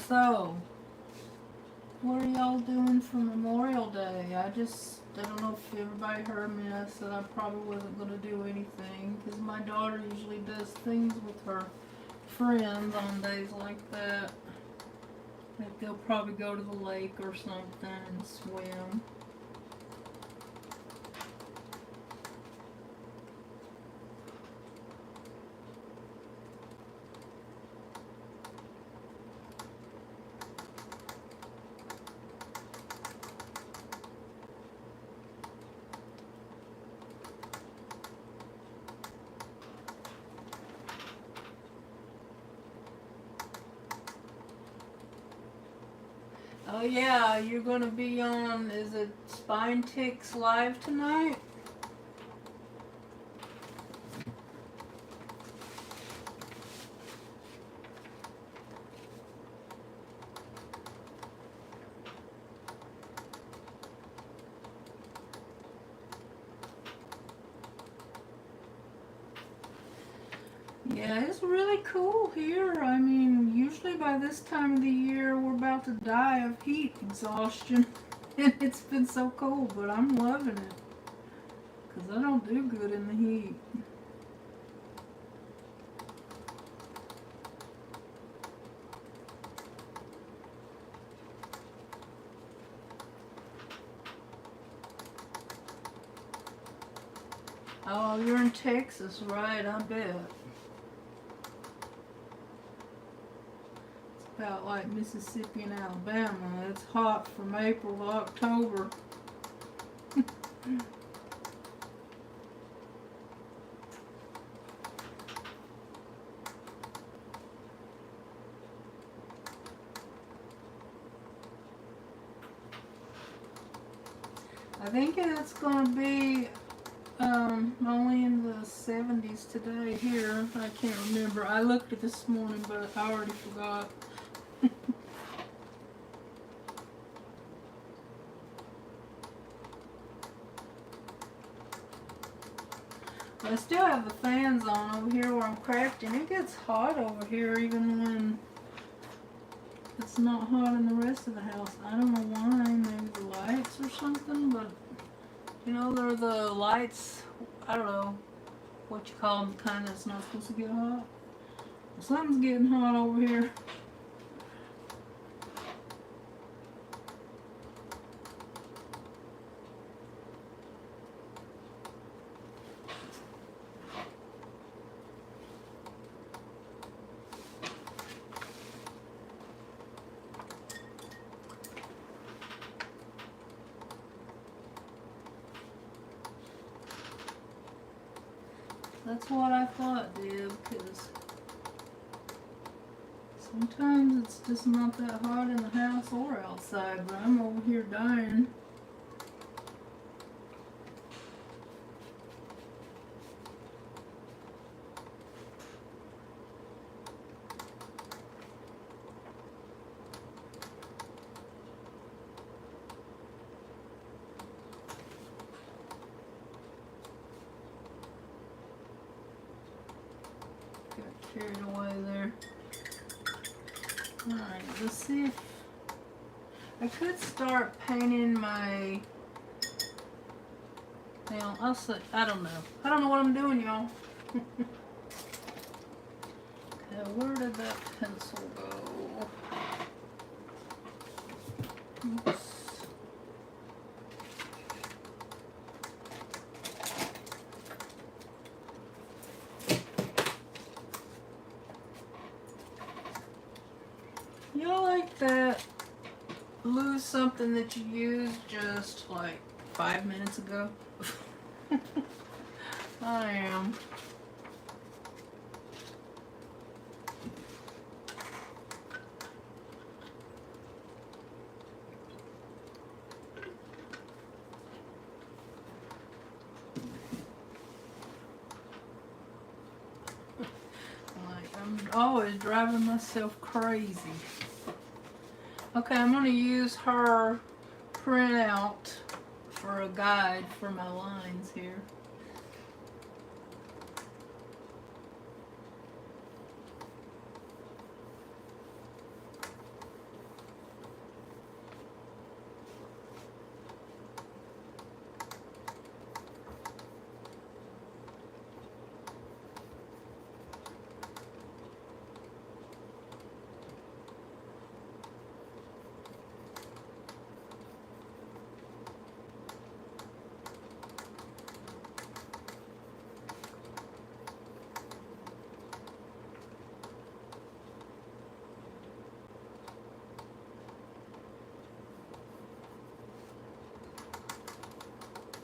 So, what are y'all doing for Memorial Day? I don't know if everybody heard me. I said I probably wasn't going to do anything because my daughter usually does things with her friends on days like that. Like they'll probably go to the lake or something and swim. Oh yeah, you're gonna be on, is it Spine Ticks Live tonight? Yeah, it's really cool here. I mean, usually by this time of the year we're about to die of heat exhaustion. And it's been so cold, but I'm loving it. Because I don't do good in the heat. Oh, you're in Texas, right? I bet. It's about like Mississippi and Alabama. It's hot from April to October. I think it's going to be only in the 70s today here. I can't remember. I looked at this morning, but I already forgot. But I still have the fans on over here where I'm crafting. It gets hot over here even when it's not hot in the rest of the house. I don't know why. Maybe the lights or something, but you know, they're the lights, I don't know what you call them, the kind that's not supposed to get hot. Something's getting hot over here. That's what I thought, Deb, because sometimes it's just not that hot in the house or outside, but I'm over here dying. Got carried away there. Alright, let's see if I could start painting my. Well, I'll see. I don't know. I don't know what I'm doing, y'all. Okay, where did that pencil go? Oops. Y'all like that? Lose something that you used just like 5 minutes ago? I am. Like, I'm always driving myself crazy. Okay, I'm going to use her printout for a guide for my lines here.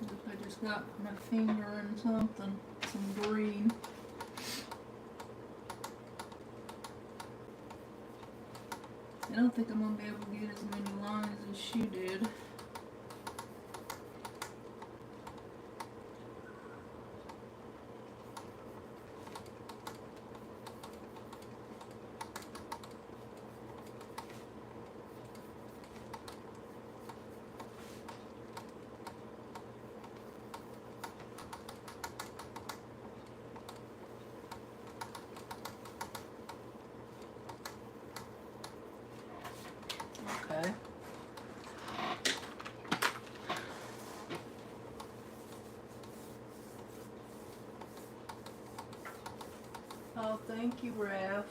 I just got my finger in something, some green. I don't think I'm going to be able to get as many lines as she did. Okay. Oh, thank you, Raph.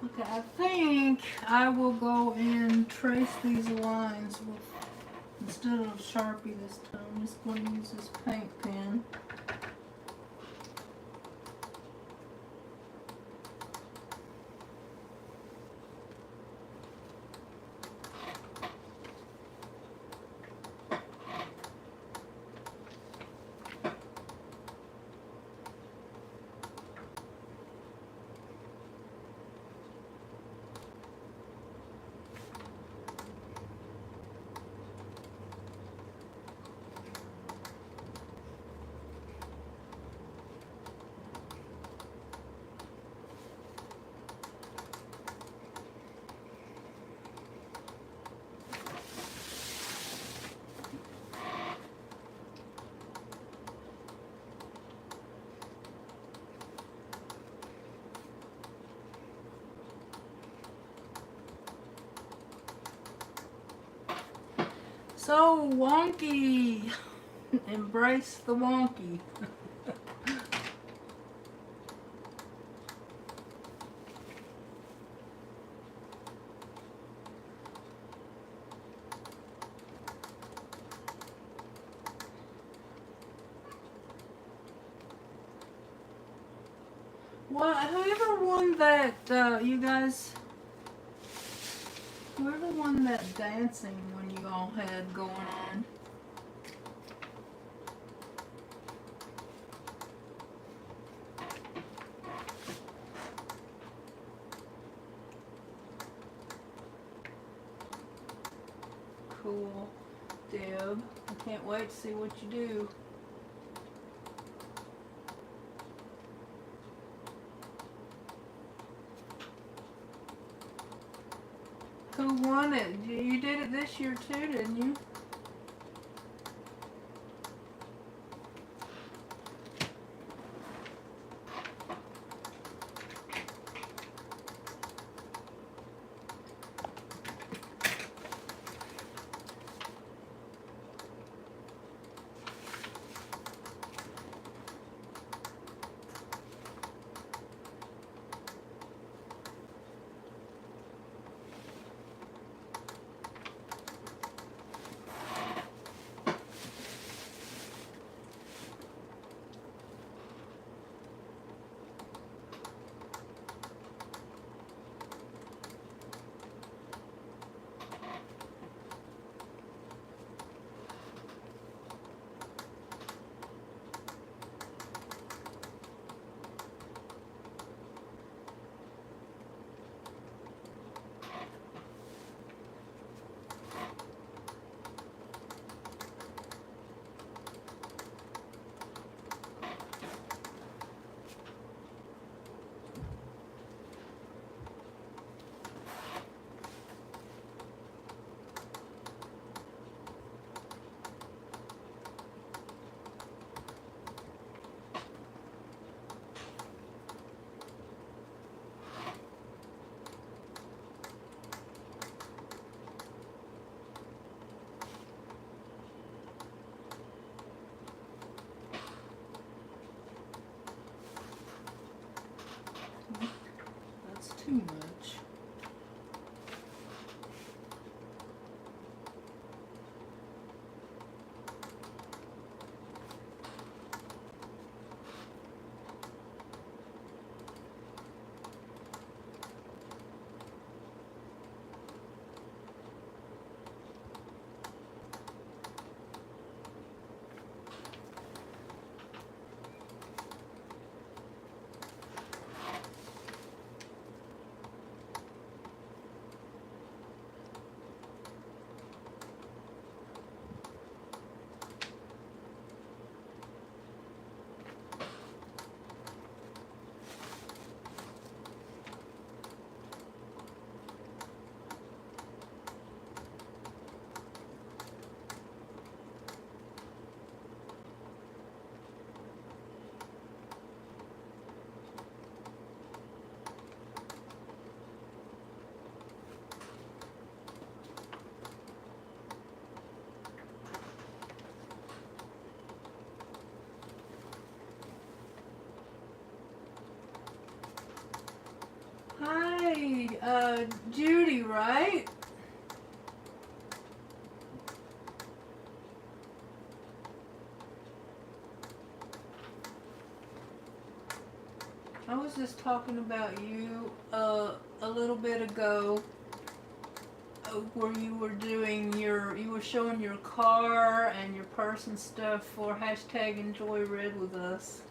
Okay, I think I will go and trace these lines with, instead of Sharpie this time, I'm just going to use this paint pen. So wonky. Embrace the wonky. Well, whoever won that, you guys, whoever won that dancing one you all had going on. Cool. Deb, I can't wait to see what you do. this year too, didn't you? That's too much. Hi, Judy, right? I was just talking about you a little bit ago, where you were you were showing your car and your purse and stuff for hashtag Enjoy Red with us.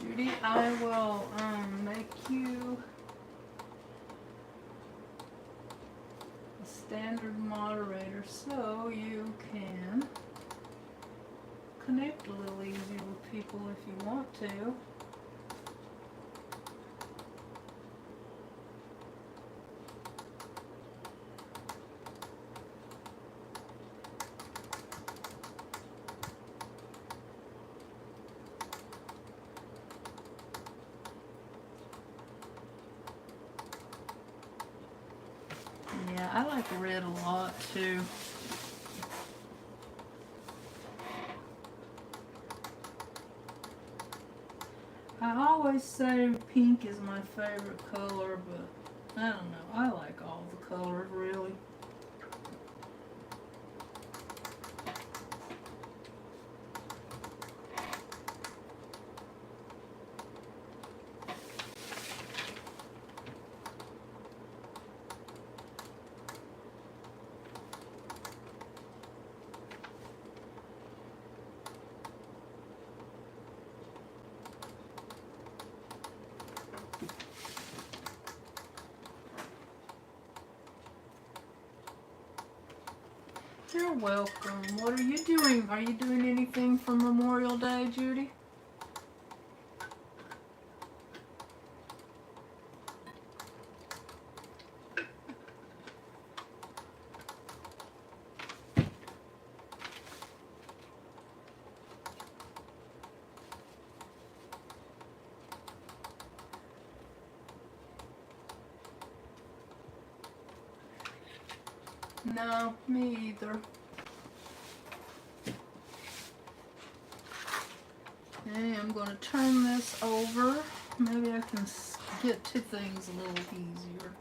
Judy, I will make you a standard moderator so you can connect a little easier with people if you want to. Yeah, I like red a lot too. I always say pink is my favorite color, but I don't know. I like all the colors really. You're welcome. What are you doing? Are you doing anything for Memorial Day, Judy? No, me either. Okay, I'm going to turn this over. Maybe I can get to things a little easier.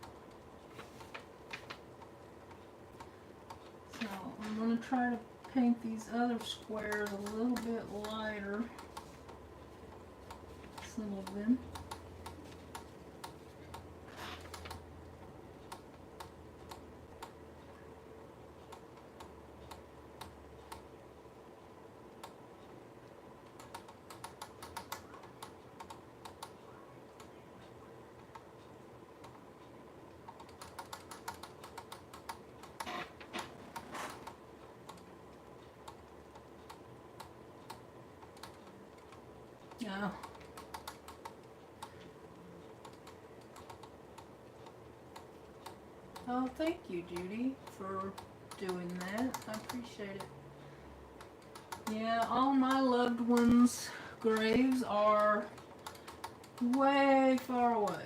So I'm going to try to paint these other squares a little bit lighter. Some of them. Yeah. Oh, thank you, Judy, for doing that. I appreciate it. Yeah, all my loved ones' graves are way far away.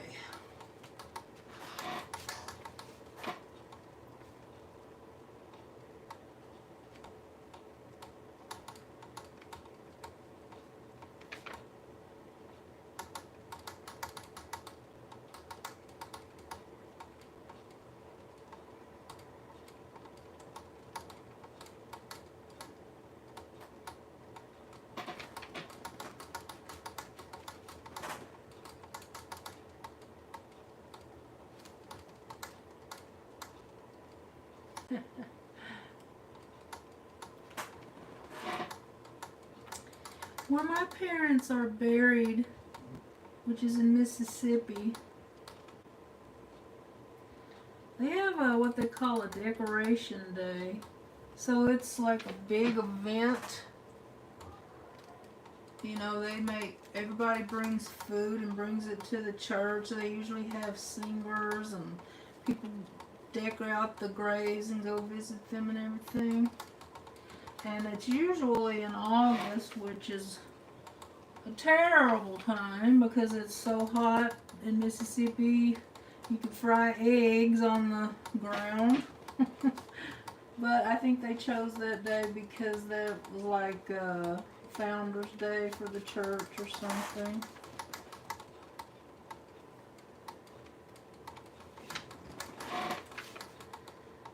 Where my parents are buried, which is in Mississippi, they have what they call a decoration day. So it's like a big event. You know, everybody brings food and brings it to the church. They usually have singers and people decorate out the graves and go visit them and everything. And it's usually in August, which is a terrible time because it's so hot in Mississippi. You could fry eggs on the ground. But I think they chose that day because that was like Founders Day for the church or something.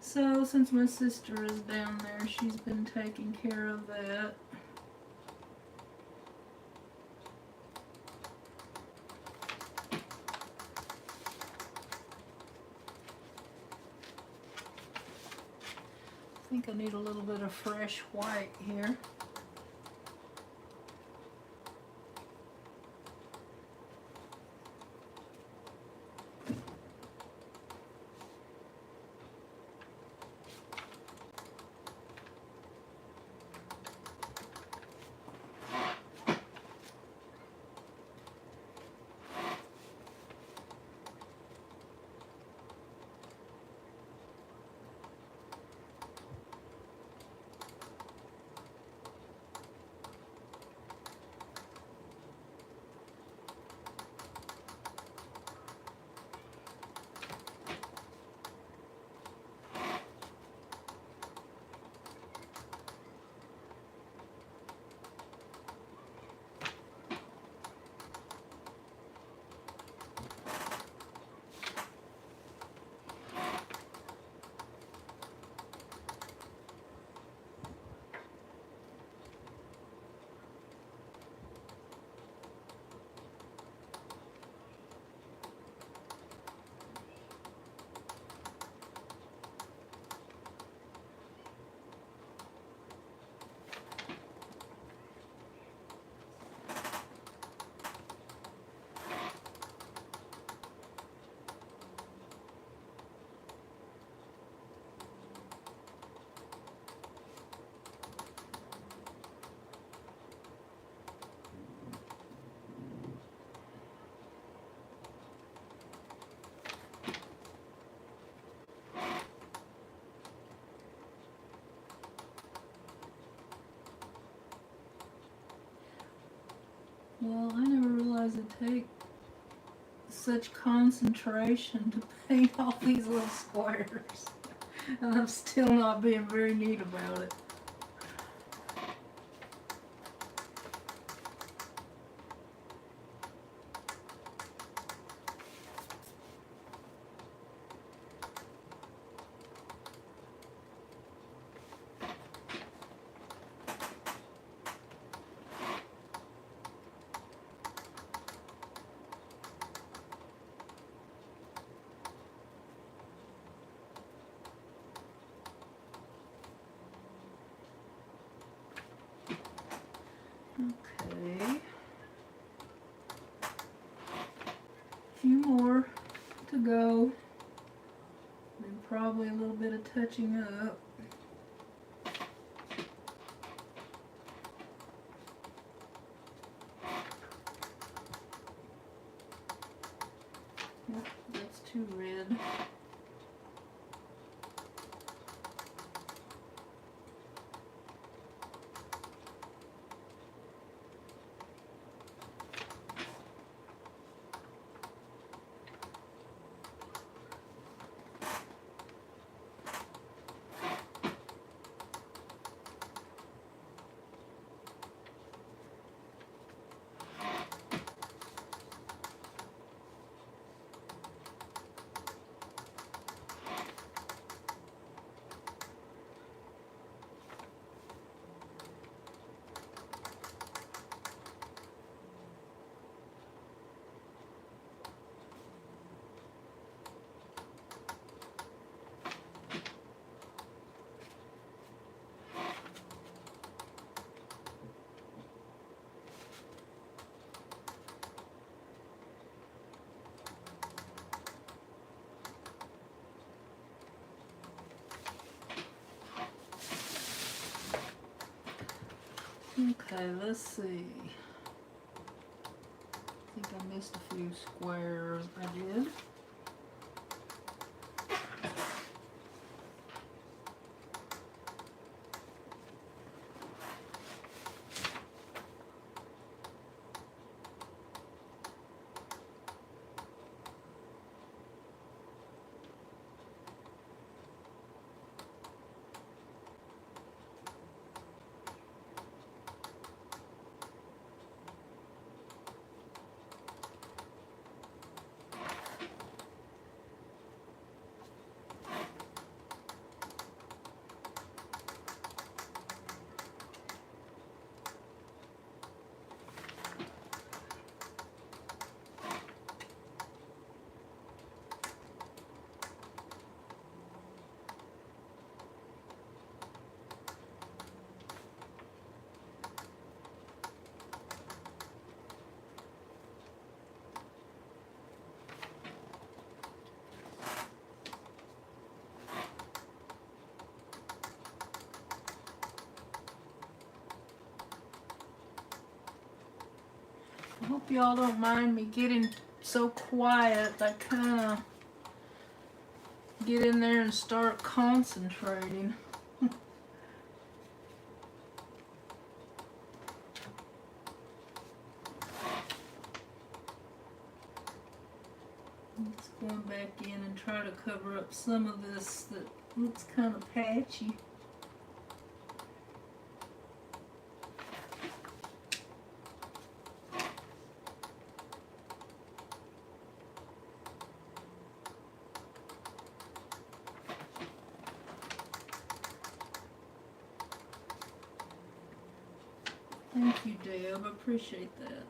So since my sister is down there, she's been taking care of that. I think I need a little bit of fresh white here. Well, I never realized it'd take such concentration to paint all these little squares. And I'm still not being very neat about it. Okay. A few more to go. And probably a little bit of touching up. Yep, that's too red. Okay, let's see. I think I missed a few squares. I did. I hope y'all don't mind me getting so quiet. I kind of get in there and start concentrating. Let's go back in and try to cover up some of this that looks kind of patchy. Thank you, Deb. I appreciate that.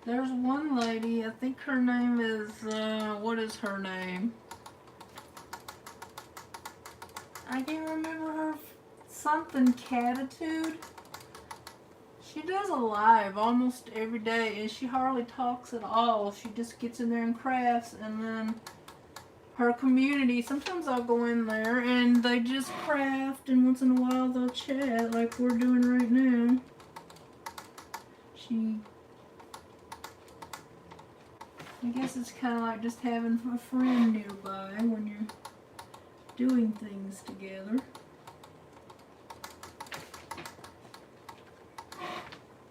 There's one lady, I think her name is, what is her name? I can't remember her, something Catitude. She does a live almost every day and she hardly talks at all. She just gets in there and crafts, and then her community, sometimes I'll go in there and they just craft, and once in a while they'll chat like we're doing right now. I guess it's kind of like just having a friend nearby when you're doing things together.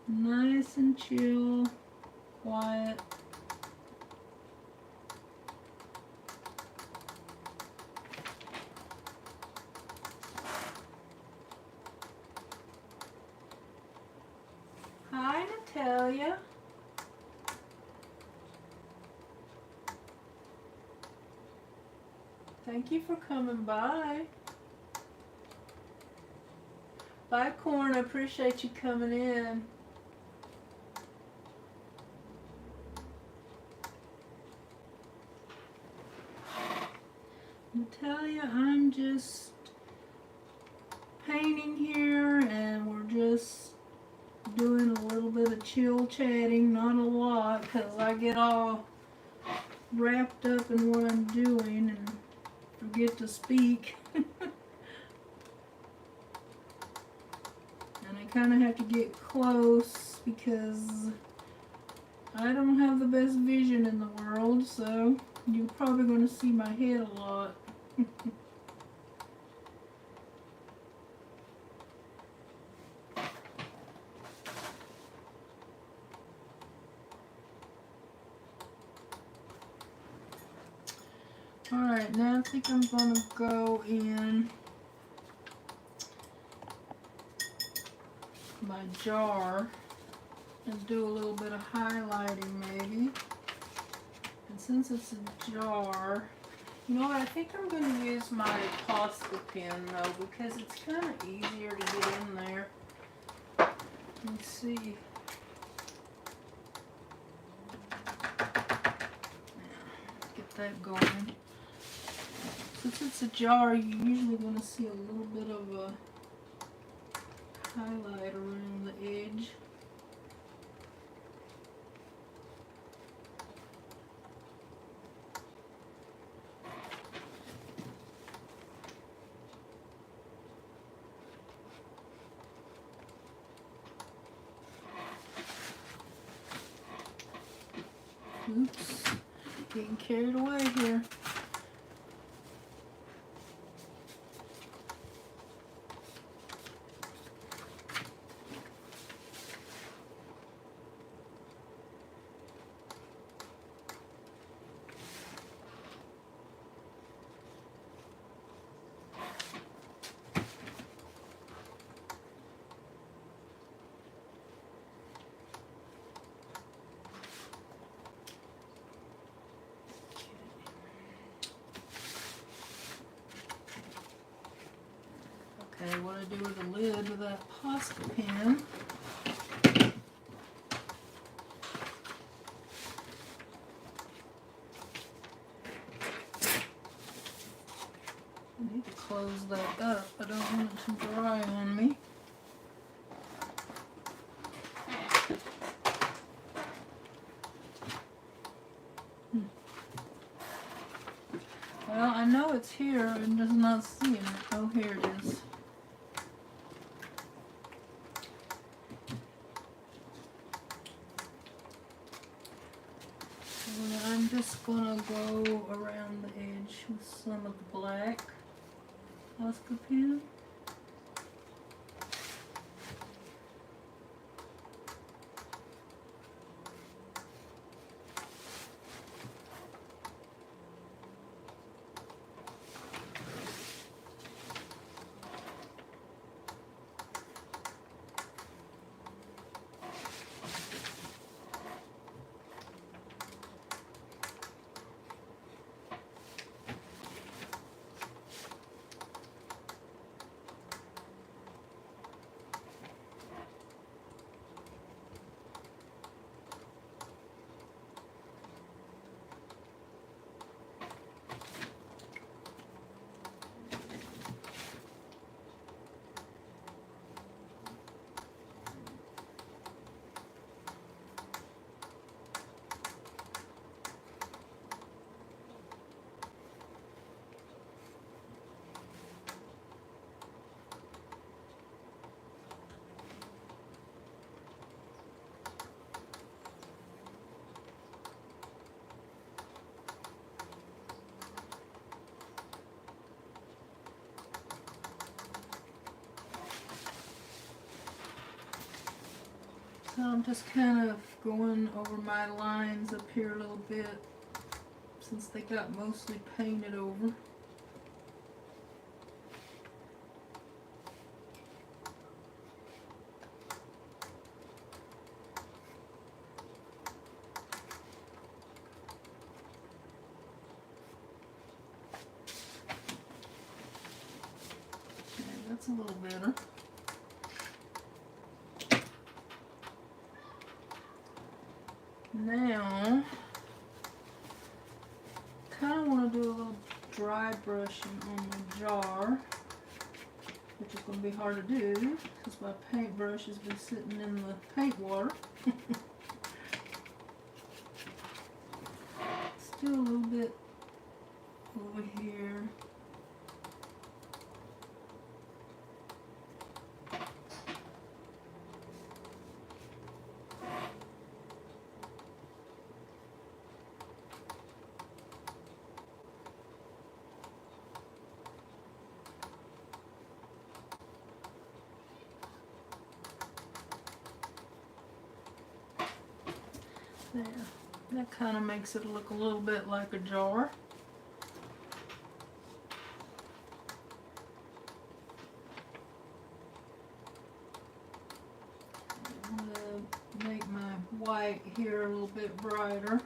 Nice and chill, quiet. Hi, Natalia. Thank you for coming by. Bye, Corn. I appreciate you coming in. Natalia, I'm just painting here and we're just doing a little bit of chill chatting, not a lot, because I get all wrapped up in what I'm doing and forget to speak. And I kind of have to get close because I don't have the best vision in the world, so you're probably going to see my head a lot. Alright, now I think I'm going to go in my jar and do a little bit of highlighting maybe. And since it's a jar, you know what, I think I'm going to use my Posca pen though, because it's kind of easier to get in there. Let's see. Get that going. Since it's a jar, you're usually going to see a little bit of a highlight around the edge. Oops, getting carried away here. Okay, what I do with the lid with that Posca pen. I need to close that up. I don't want it to dry on me. Well, I know it's here and just not seeing it. Oh, here it is. And I'm just gonna go around the edge with some of the black Posca pen. So I'm just kind of going over my lines up here a little bit since they got mostly painted over. Okay, that's a little better. Now, kind of want to do a little dry brushing on my jar, which is going to be hard to do because my paintbrush has been sitting in the paint water. Let's do a little bit over here. There. That kind of makes it look a little bit like a jar. I'm going to make my white here a little bit brighter.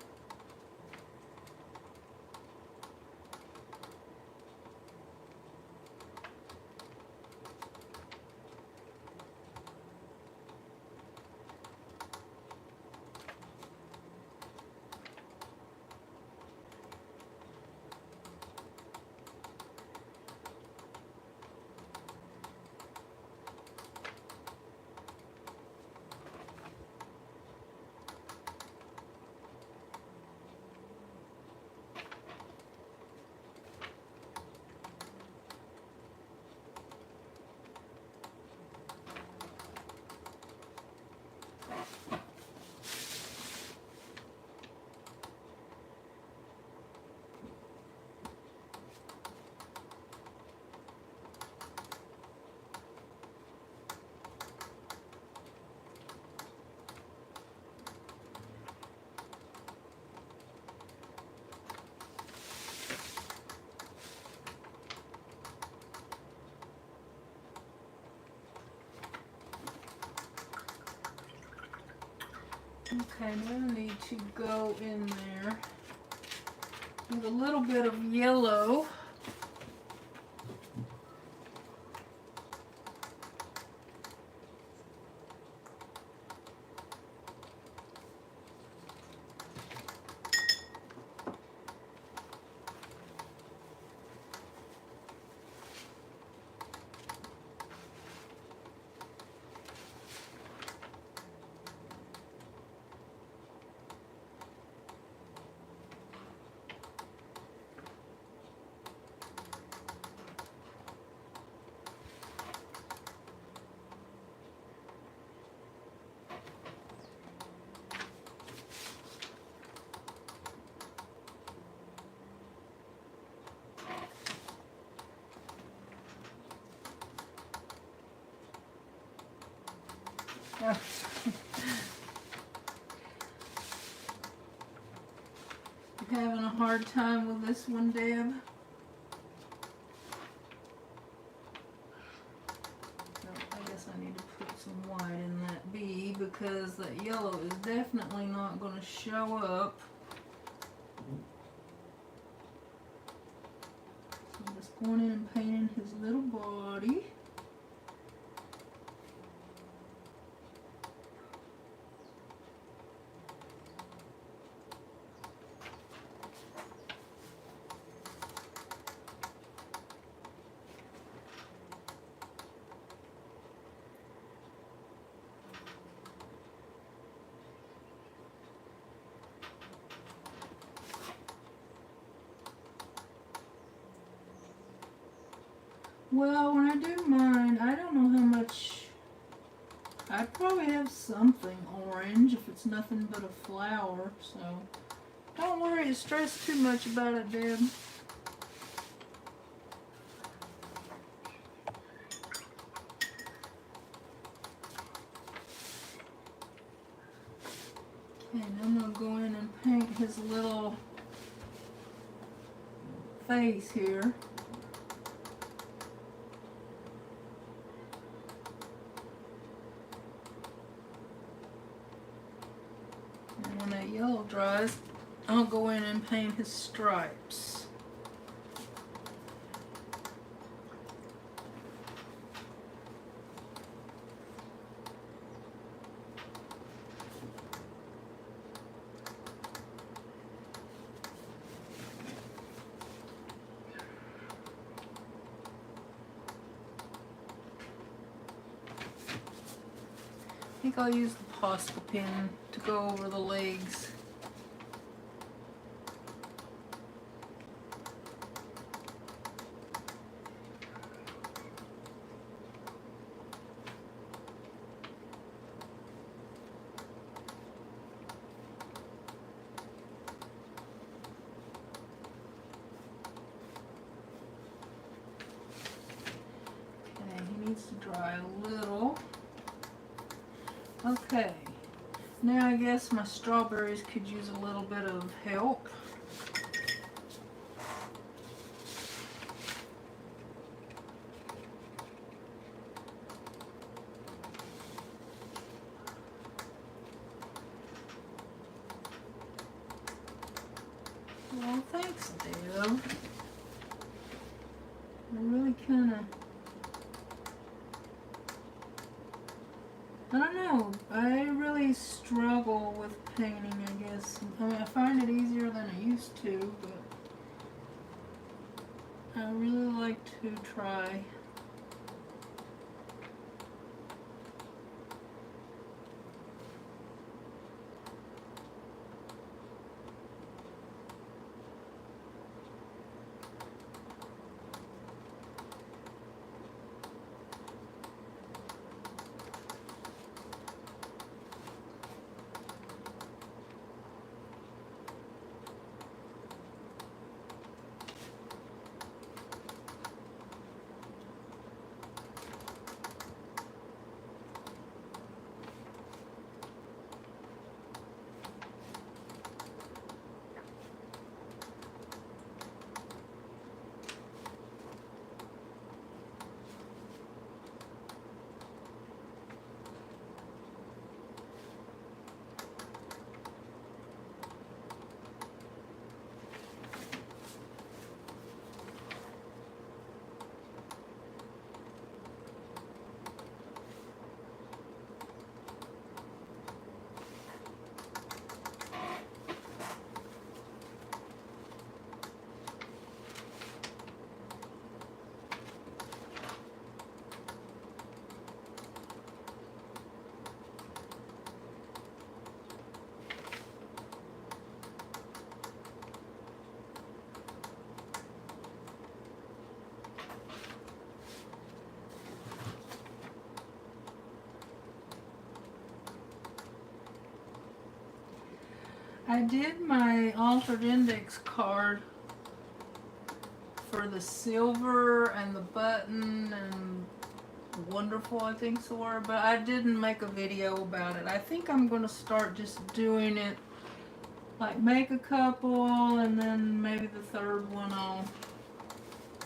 Okay, now I need to go in there with a little bit of yellow. Oh. You having a hard time with this one, Deb? No, I guess I need to put some white in that B because that yellow is definitely not going to show up. So I'm just going in and painting his little body. Well, when I do mine, I don't know how much. I probably have something orange if it's nothing but a flower, so don't worry or stress too much about it, Deb. And I'm going to go in and paint his little face here. And when that yellow dries, I'll go in and paint his stripes. I think I'll use the Posca pen to go over the legs. Okay, he needs to dry a little. Okay, now I guess my strawberries could use a little bit of help. Well, thanks, Dale. I really kind of, I don't know, I really struggle with painting, I guess. I mean, I find it easier than I used to, but I really like to try. I did my altered index card for the silver and the button and wonderful, I think so were, but I didn't make a video about it. I think I'm going to start just doing it, like make a couple and then maybe the third one I'll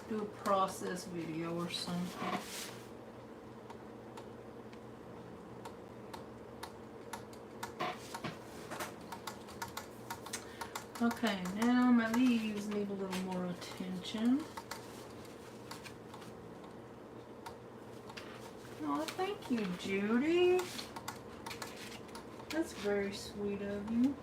do a process video or something. Okay, now my leaves need a little more attention. Oh, thank you, Judy. That's very sweet of you.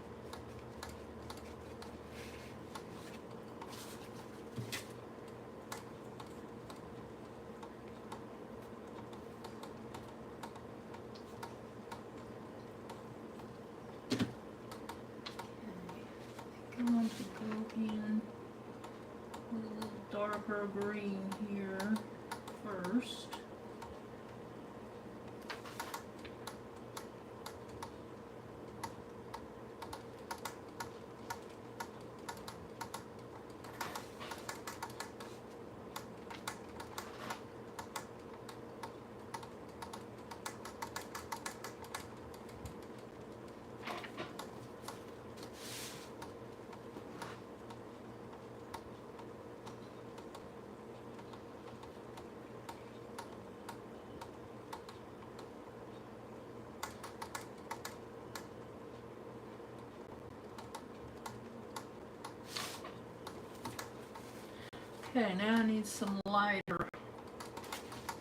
I'm going to go in with a little darker green here first. Okay, now I need some lighter.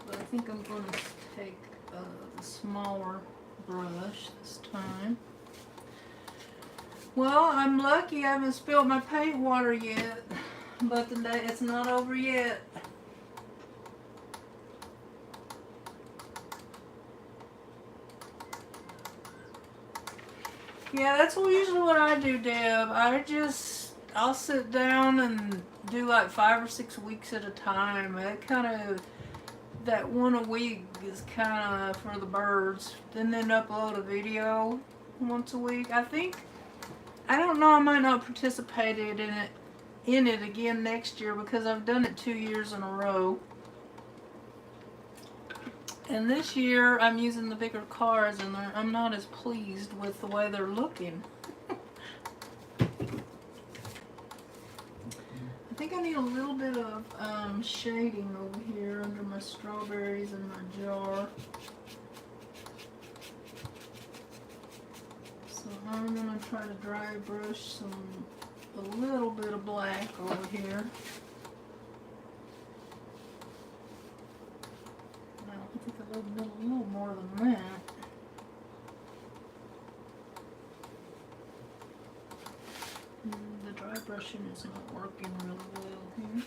But I think I'm going to take the smaller brush this time. Well, I'm lucky I haven't spilled my paint water yet. But the day, it's not over yet. Yeah, that's usually what I do, Deb. I'll sit down and do like 5 or 6 weeks at a time. That one a week is kind of for the birds. Then upload a video once a week. I don't know, I might not participate in it again next year because I've done it 2 years in a row. And this year I'm using the bigger cards and I'm not as pleased with the way they're looking. I think I need a little bit of shading over here under my strawberries in my jar. So I'm going to try to dry brush a little bit of black over here. I think a little more than that. The dry brushing is not working really well here.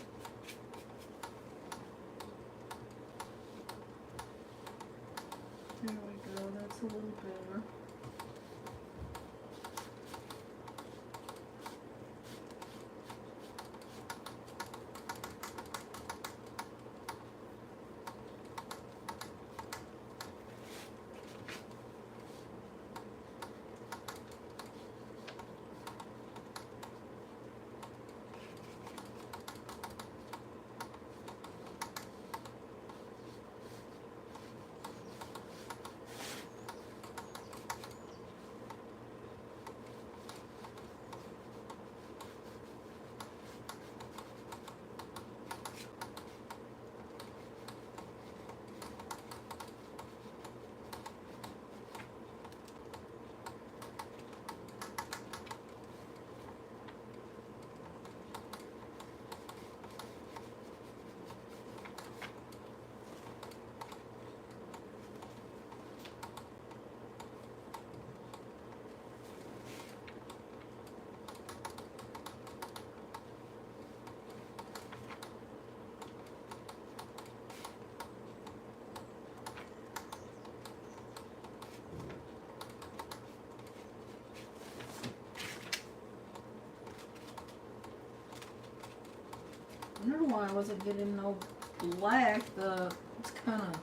There we go, that's a little better. I wonder why I wasn't getting no black. It's kind of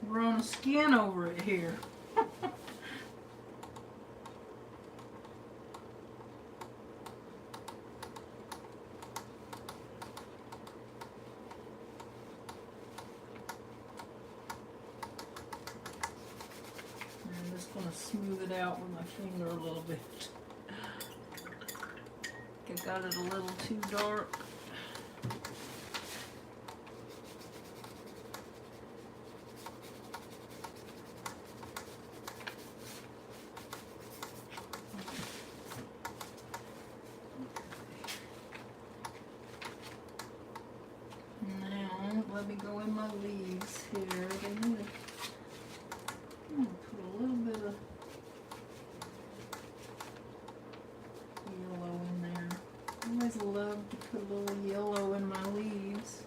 grown skin over it here. I'm just going to smooth it out with my finger a little bit. I got it a little too dark. Now, let me go in my leaves here. I'm gonna put a little bit of yellow in there. I always love to put a little yellow in my leaves.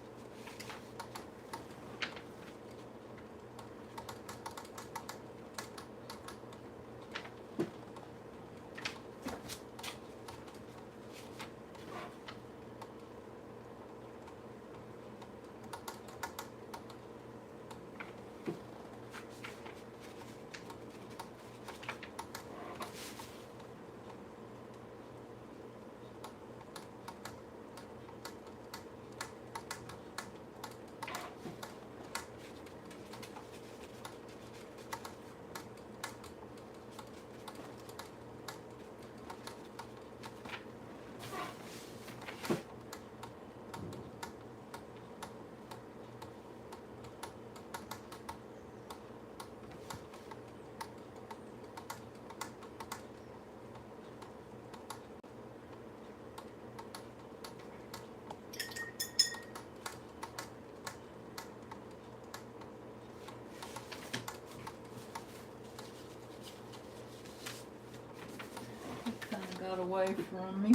away from me.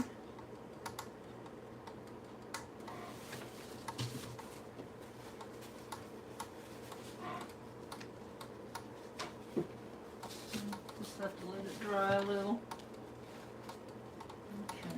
Just have to let it dry a little. Okay.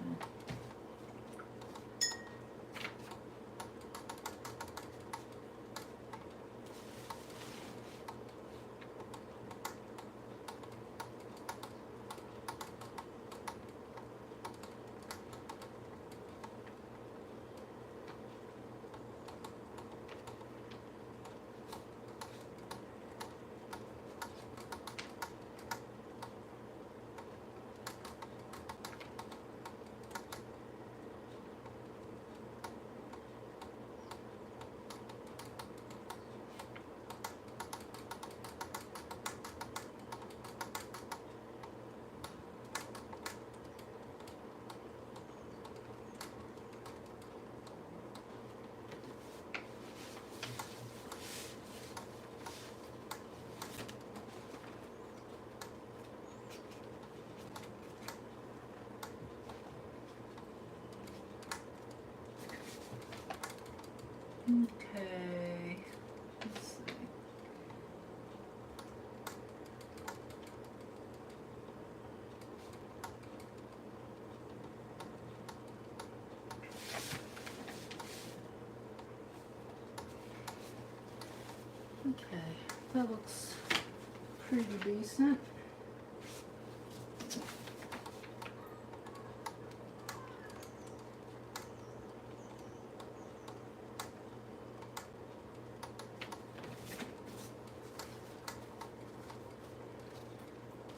Okay, let's see. Okay, that looks pretty decent.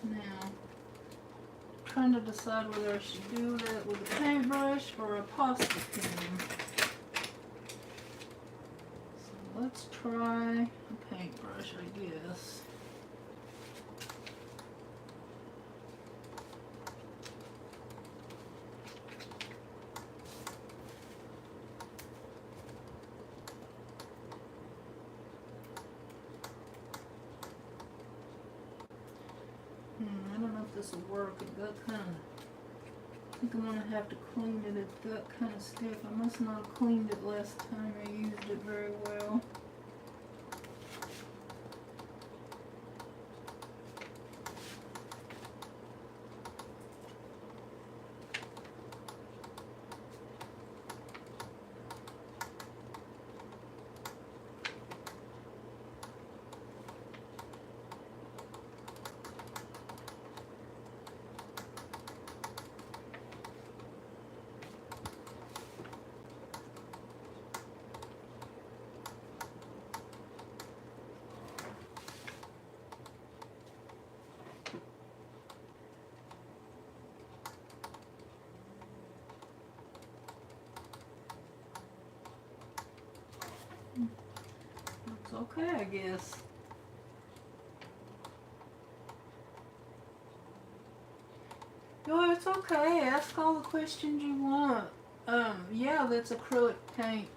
Now, trying to decide whether I should do that with a paintbrush or a pasta pen. So let's try a paintbrush, I guess. I don't know if this will work. It got kind of, I think I'm going to have to clean it. It got kind of stiff. I must not have cleaned it last time I used it very well. Looks okay, I guess. Oh, it's okay. Ask all the questions you want. Yeah, that's acrylic paint.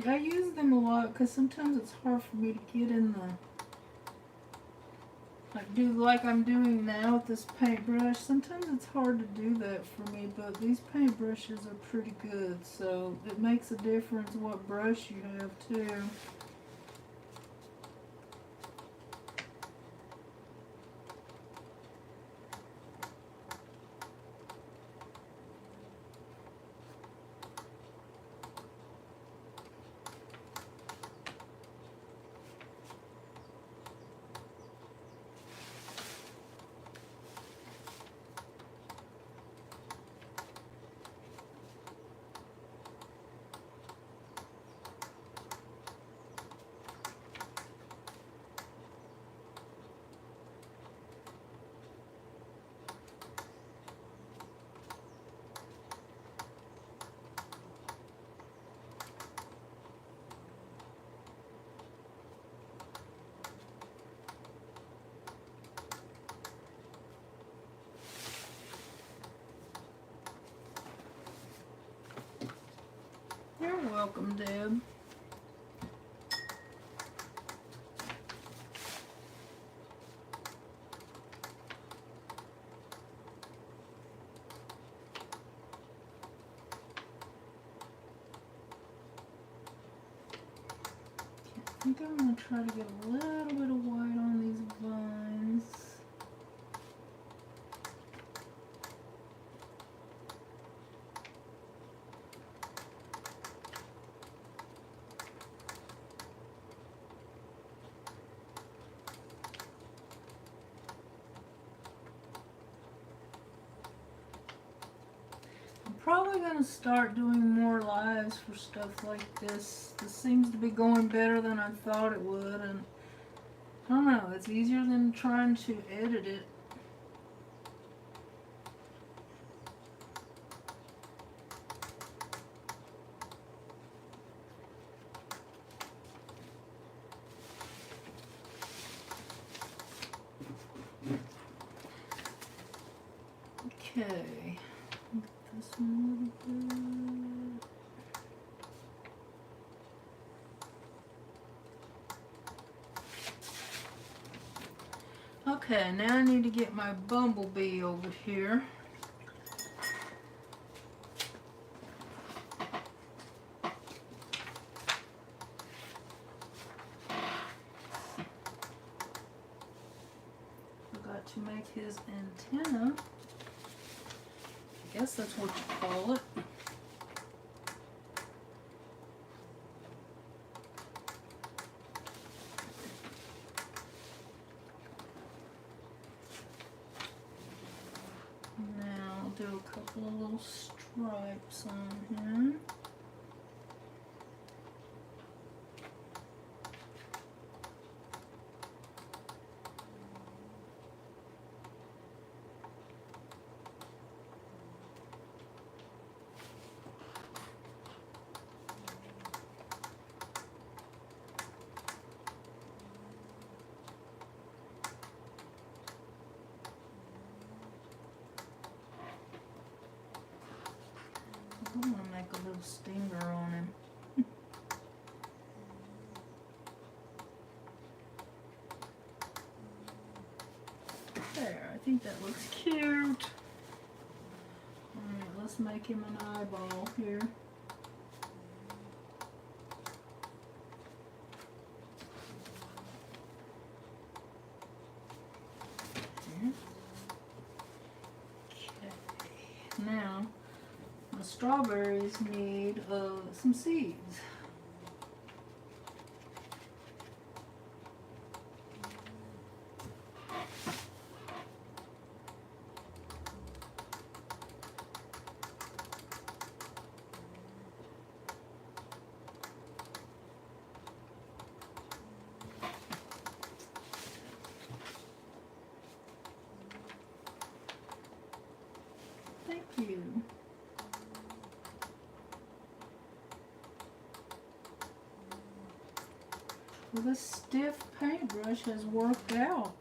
I use them a lot because sometimes it's hard for me to get in the, like I'm doing now with this paintbrush. Sometimes it's hard to do that for me, but these paintbrushes are pretty good, so it makes a difference what brush you have too. welcome, Deb. I think I'm going to try to get a little bit of white on these vines. I'm probably going to start doing more lives for stuff like this. This seems to be going better than I thought it would, and I don't know, it's easier than trying to edit it. Okay, this one a little bit. Okay, now I need to get my bumblebee over here. Forgot to make his antenna. I guess that's what you call it. Now I'll do a couple of little stripes on him. I'm going to make a little stinger on him. There, I think that looks cute. Alright, let's make him an eyeball here. Okay, now the strawberries need some seeds. Thank you. Well, this stiff paintbrush has worked out.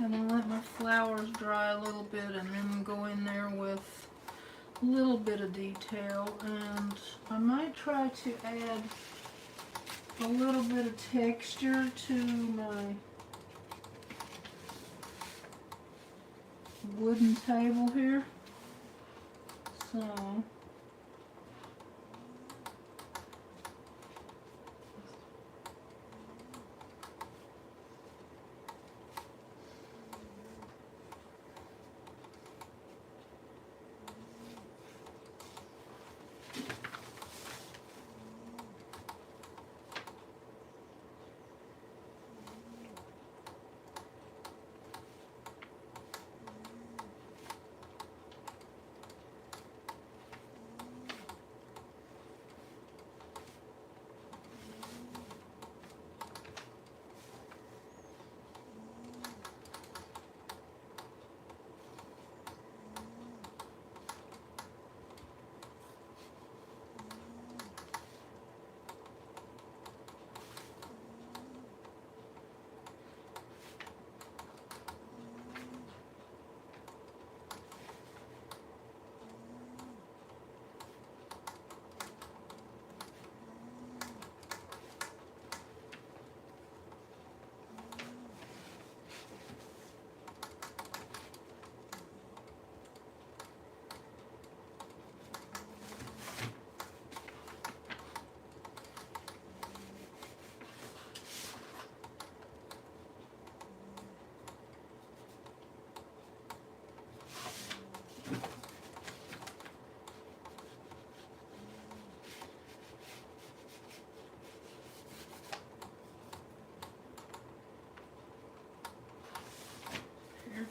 And then let my flowers dry a little bit and then go in there with a little bit of detail. And I might try to add a little bit of texture to my wooden table here. So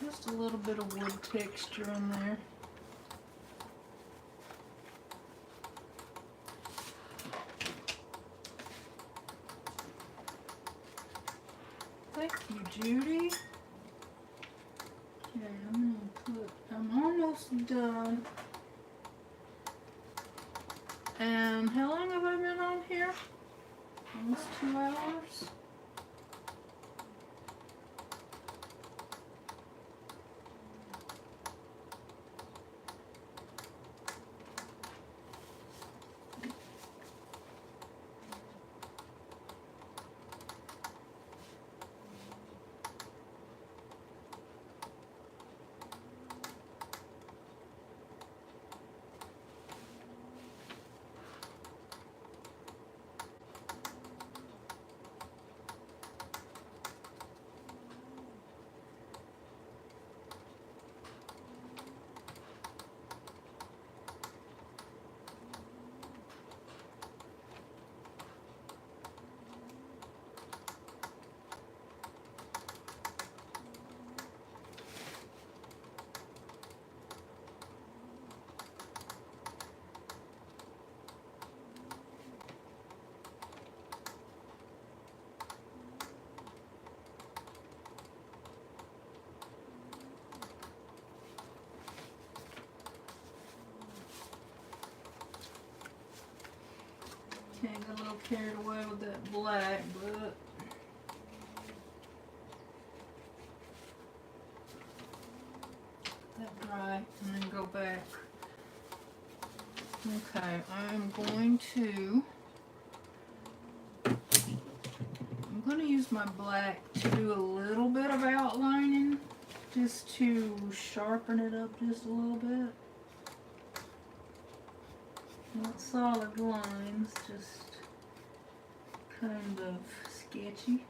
just a little bit of wood texture in there. Thank you, Judy. Okay, I'm almost done. And how long have I been on here? Almost 2 hours. Okay, got a little carried away with that black, but that dry and then go back. Okay, I'm going to use my black to do a little bit of outlining, just to sharpen it up just a little bit. Not solid lines, just kind of sketchy.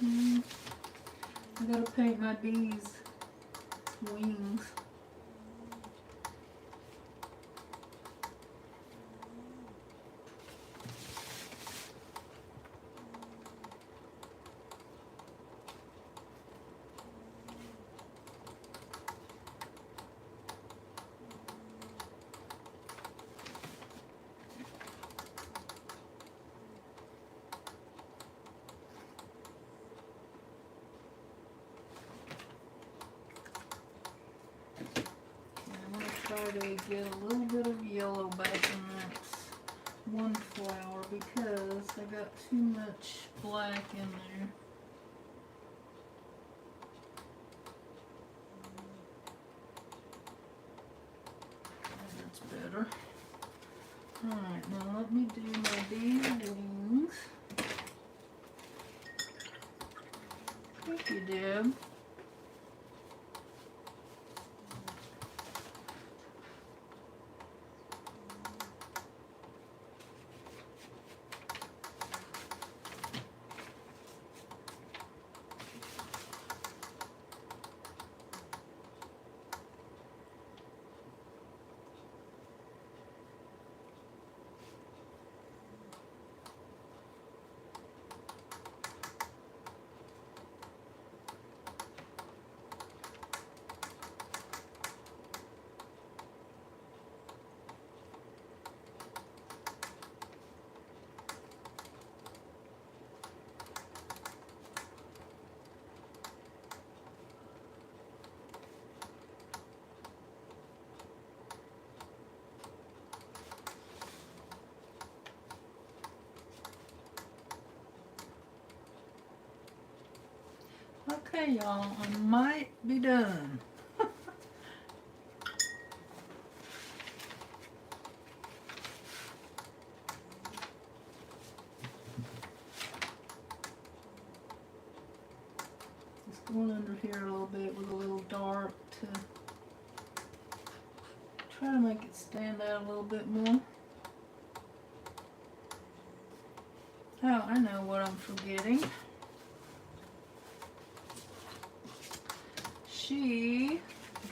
I gotta paint my bees' wings. Try to get a little bit of yellow back in that one flower because I got too much black in there. That's better. Alright, now let me do my bee wings. Thank you, Deb. Okay, y'all, I might be done. Just going under here a little bit with a little dark to try to make it stand out a little bit more. Oh, I know what I'm forgetting. She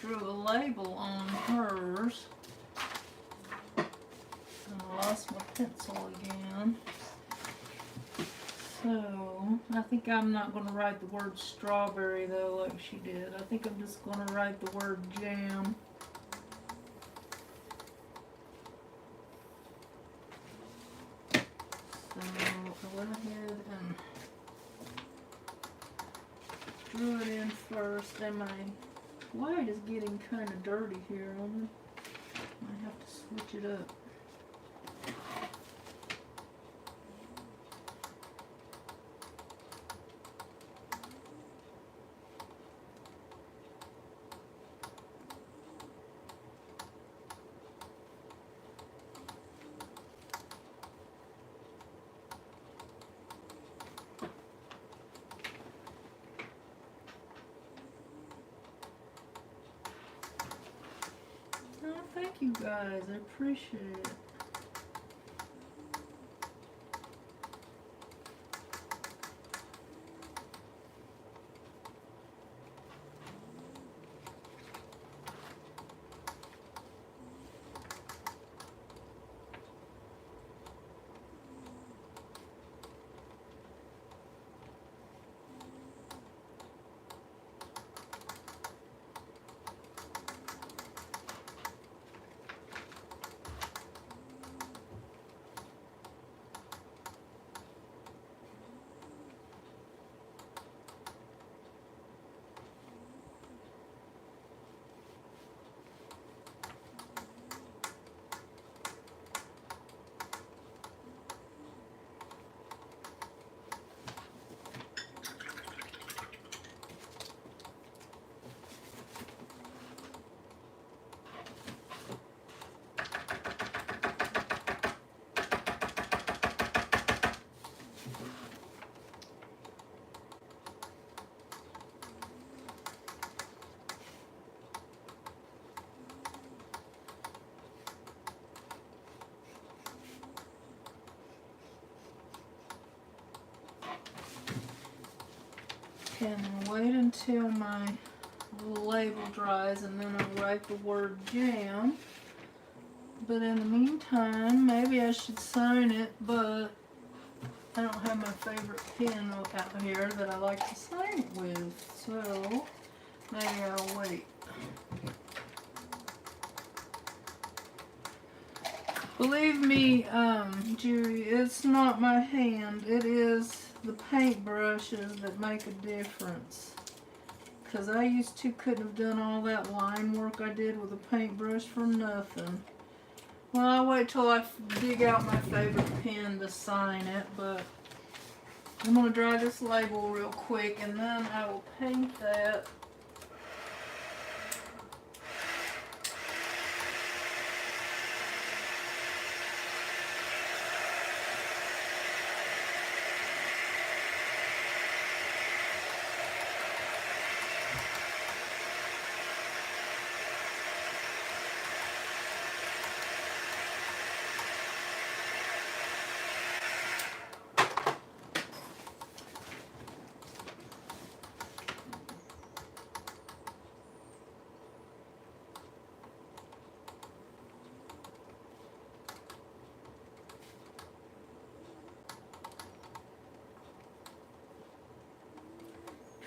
drew a label on hers. And I lost my pencil again. So, I think I'm not going to write the word strawberry though like she did. I think I'm just going to write the word jam. So, I went ahead and drew it in first, and my white is getting kind of dirty here. I have to switch it up. Oh, thank you guys. I appreciate it. Okay, and then wait until my little label dries, and then I'll write the word jam. But in the meantime, maybe I should sign it, but I don't have my favorite pen out here that I like to sign it with, so maybe I'll wait. Believe me, Judy, it's not my hand. It is the paintbrushes that make a difference. Because I used to couldn't have done all that line work I did with a paintbrush for nothing. Well, I'll wait till I dig out my favorite pen to sign it, but I'm going to dry this label real quick and then I will paint that.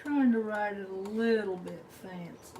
Trying to write it a little bit fancy.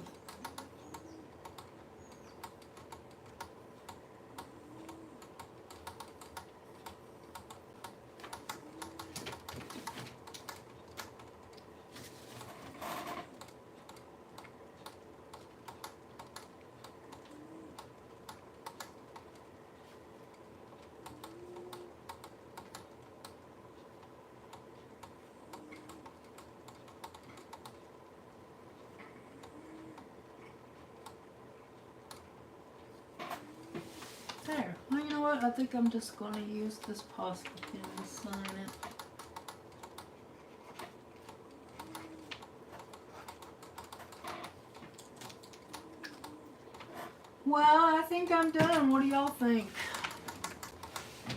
There. Well, you know what? I think I'm just going to use this Posca pen to sign it. Well, I think I'm done. What do y'all think?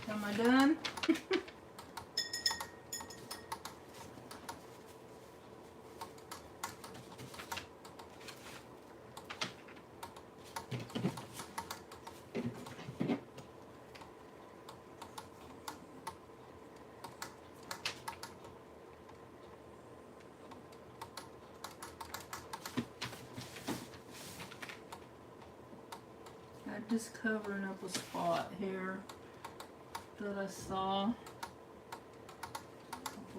Am I done? I'm just covering up a spot here that I saw. Hope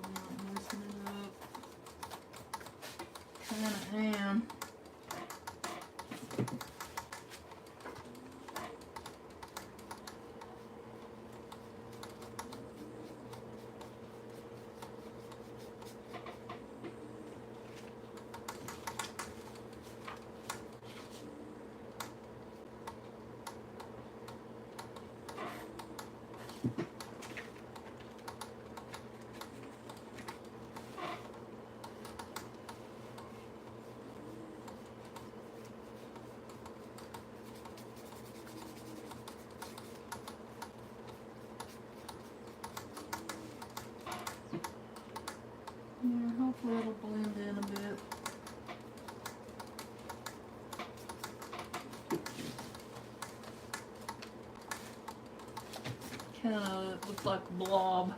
I'm not messing it up. Kinda am. Yeah, hopefully it'll blend in a bit. Kinda looks like a blob.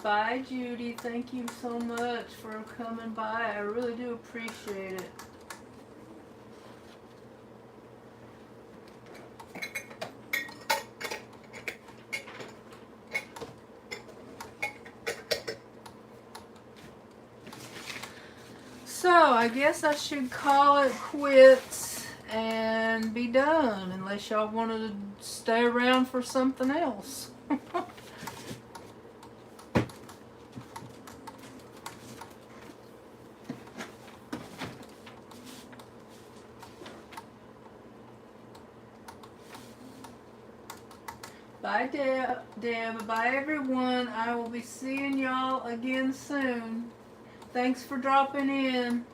Bye, Judy. Thank you so much for coming by. I really do appreciate it. So, I guess I should call it quits and be done, unless y'all wanted to stay around for something else. Bye, Deb. Bye, everyone. I will be seeing y'all again soon. Thanks for dropping in.